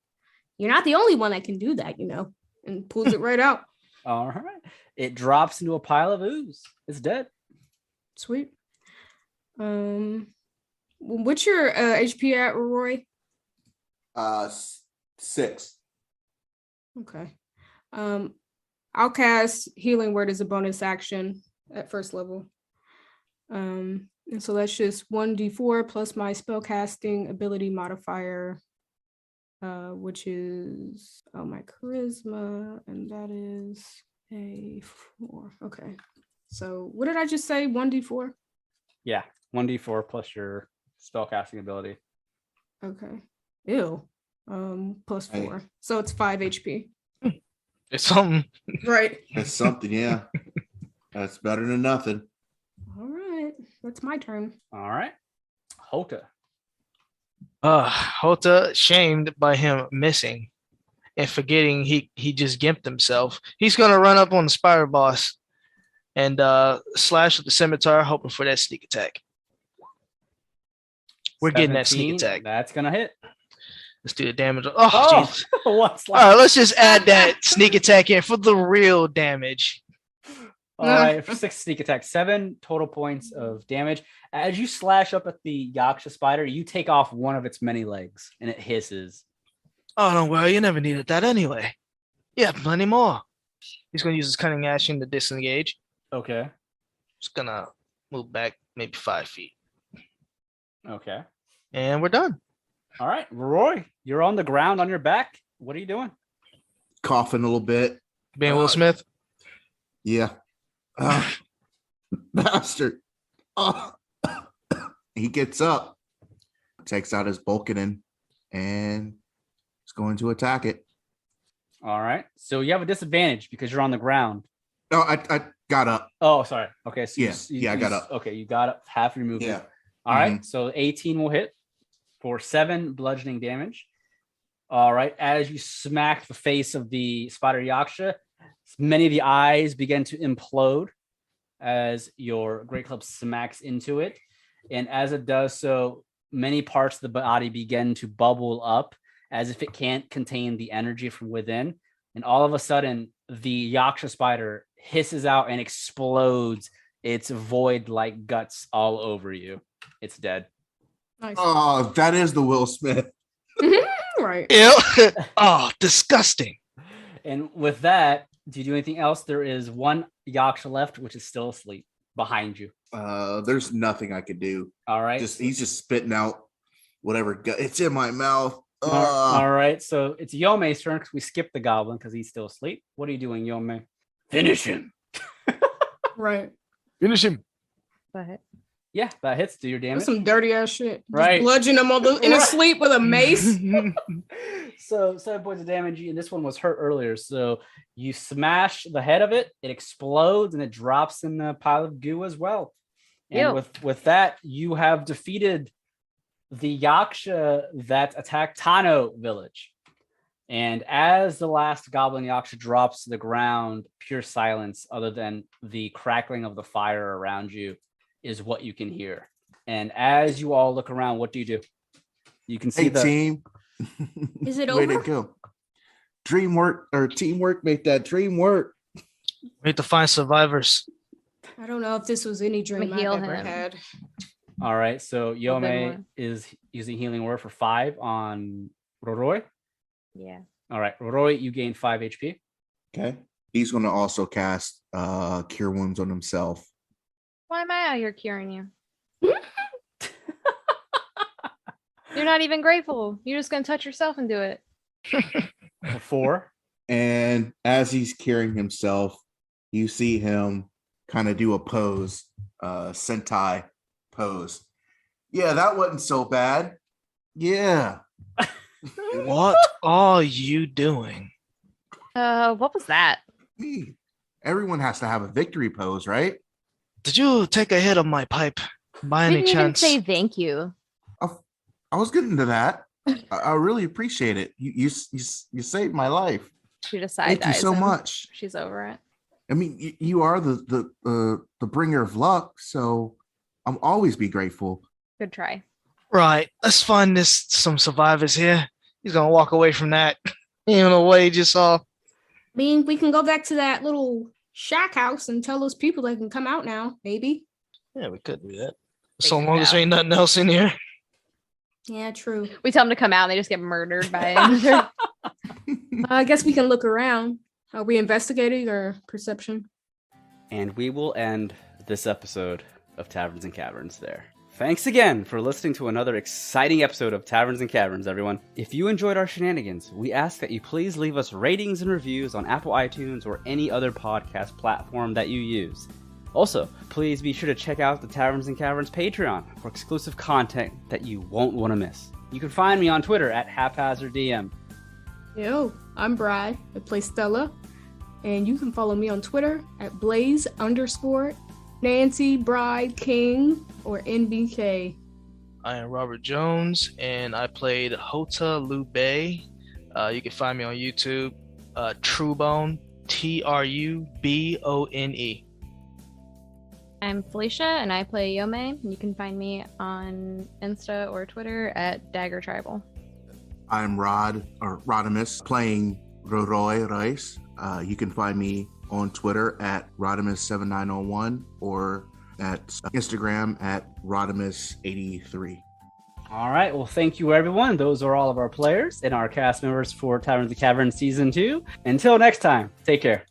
You're not the only one that can do that, and pulls it right out. All right. It drops into a pile of ooze. It's dead. Sweet. What's your HP at, Roy? 6. Okay. I'll cast Healing Word as a bonus action at first level. And so that's just 1d4 plus my spellcasting ability modifier, which is my charisma, and that is a 4. Okay. So what did I just say? 1d4? Yeah. 1d4 plus your spellcasting ability. Okay. Ew. Plus 4. So it's 5 HP. It's something. Right. That's something, yeah. That's better than nothing. All right. That's my turn. All right. Houta. Houta, shamed by him missing and forgetting he just gimped himself. He's gonna run up on the spider boss and slash with the scimitar, hoping for that sneak attack. We're getting that sneak 17, attack. That's gonna hit. Let's do the damage. Oh, Oh, jeez. what's All right, let's just add that sneak attack in for the real damage. All right, for 6 sneak attack, 7 total points of damage. As you slash up at the Yaksha spider, you take off one of its many legs, and it hisses. Oh, don't worry, you never needed that anyway. Yeah, plenty more. He's gonna use his cunning action to disengage. Okay. Just gonna move back maybe 5 feet, Okay. and we're done. All right, Roy, you're on the ground on your back. What are you doing? Coughing a little bit. Being Will Smith. Yeah. Bastard. Oh. He gets up, takes out his Vulcanin, and is going to attack it. All right. So you have a disadvantage because you're on the ground. No, I got up. Oh, sorry. Okay. So I got up. Okay, you got up half your movement. Yeah. All right. So 18 will hit for 7 bludgeoning damage. All right. As you smack the face of the spider Yaksha, many of the eyes begin to implode as your great club smacks into it. And as it does so, many parts of the body begin to bubble up as if it can't contain the energy from within. And all of a sudden, the Yaksha spider hisses out and explodes its void-like guts all over you. It's dead. Nice. Oh, that is the Will Smith. Right. Ew. Oh, disgusting. And with that, do you do anything else? There is one Yaksha left, which is still asleep behind you. There's nothing I could do. All right. He's just spitting out whatever it's in my mouth. All right. So it's Yome's turn because we skipped the goblin because he's still asleep. What are you doing, Yome? Finish him. Right. Finish him. But Yeah, that hits. Do your damage. That's some dirty ass shit. Right. Just bludgeon him in his Right. sleep with a mace. So 7 points of damage, and this one was hurt earlier. So you smash the head of it, it explodes, and it drops in the pile of goo as well. And Ew. with that, you have defeated the Yaksha that attacked Tano village. And as the last goblin Yaksha drops to the ground, pure silence, other than the crackling of the fire around you, is what you can hear. And as you all look around, what do? You can see Hey, team. Is it Way to over? go. Dream work or teamwork, make that dream work. We need to find survivors. I don't know if this was any dream I've heal ever him. had. All right, so Yome one. is using healing word for 5 on Roroi. yeah. All right, Roroi, you gain 5 HP. Okay. He's going to also cast Cure Wounds on himself. Why am I out here curing you? You're not even grateful. You're just gonna touch yourself and do it. For 4. And as he's curing himself, you see him kind of do a pose, Sentai pose. Yeah, that wasn't so bad. Yeah. What are you doing? What was that? Me. Everyone has to have a victory pose, right? Did you take a hit of my pipe by any Didn't even chance? say thank you. I was getting to that. I really appreciate it. You saved my life. She just side Thank you so much. She's over it. I mean, you are the bringer of luck, so I'll always be grateful. Good try. Right. Let's find some survivors here. He's gonna walk away from that. You know what he just saw. I mean, we can go back to that little shack house and tell those people they can come out now, maybe. Yeah, we could do that. They So can long as out. there ain't nothing else in here. Yeah, true. We tell them to come out and they just get murdered by I guess we can look around. Are we investigating or perception? And we will end this episode of Taverns and Caverns there. Thanks again for listening to another exciting episode of Taverns and Caverns, everyone. If you enjoyed our shenanigans, we ask that you please leave us ratings and reviews on Apple iTunes or any other podcast platform that you use. Also, please be sure to check out the Taverns and Caverns Patreon for exclusive content that you won't want to miss. You can find me on Twitter at HaphazardDM. Yo, I'm Bri. I play Stella. And you can follow me on Twitter at Blaze_Nancy Bride King or NBK. I am Robert Jones, and I played Houta Liu-bei. You can find me on YouTube, Trubone, Trubone. I'm Felicia and I play Yome. You can find me on Insta or Twitter at daggertribal. I'm Rodimus, playing Roroi Royce. You can find me on Twitter at Rodimus7901 or at Instagram at Rodimus83. All right, well, thank you, everyone. Those are all of our players and our cast members for Taverns and Caverns Season 2. Until next time, take care.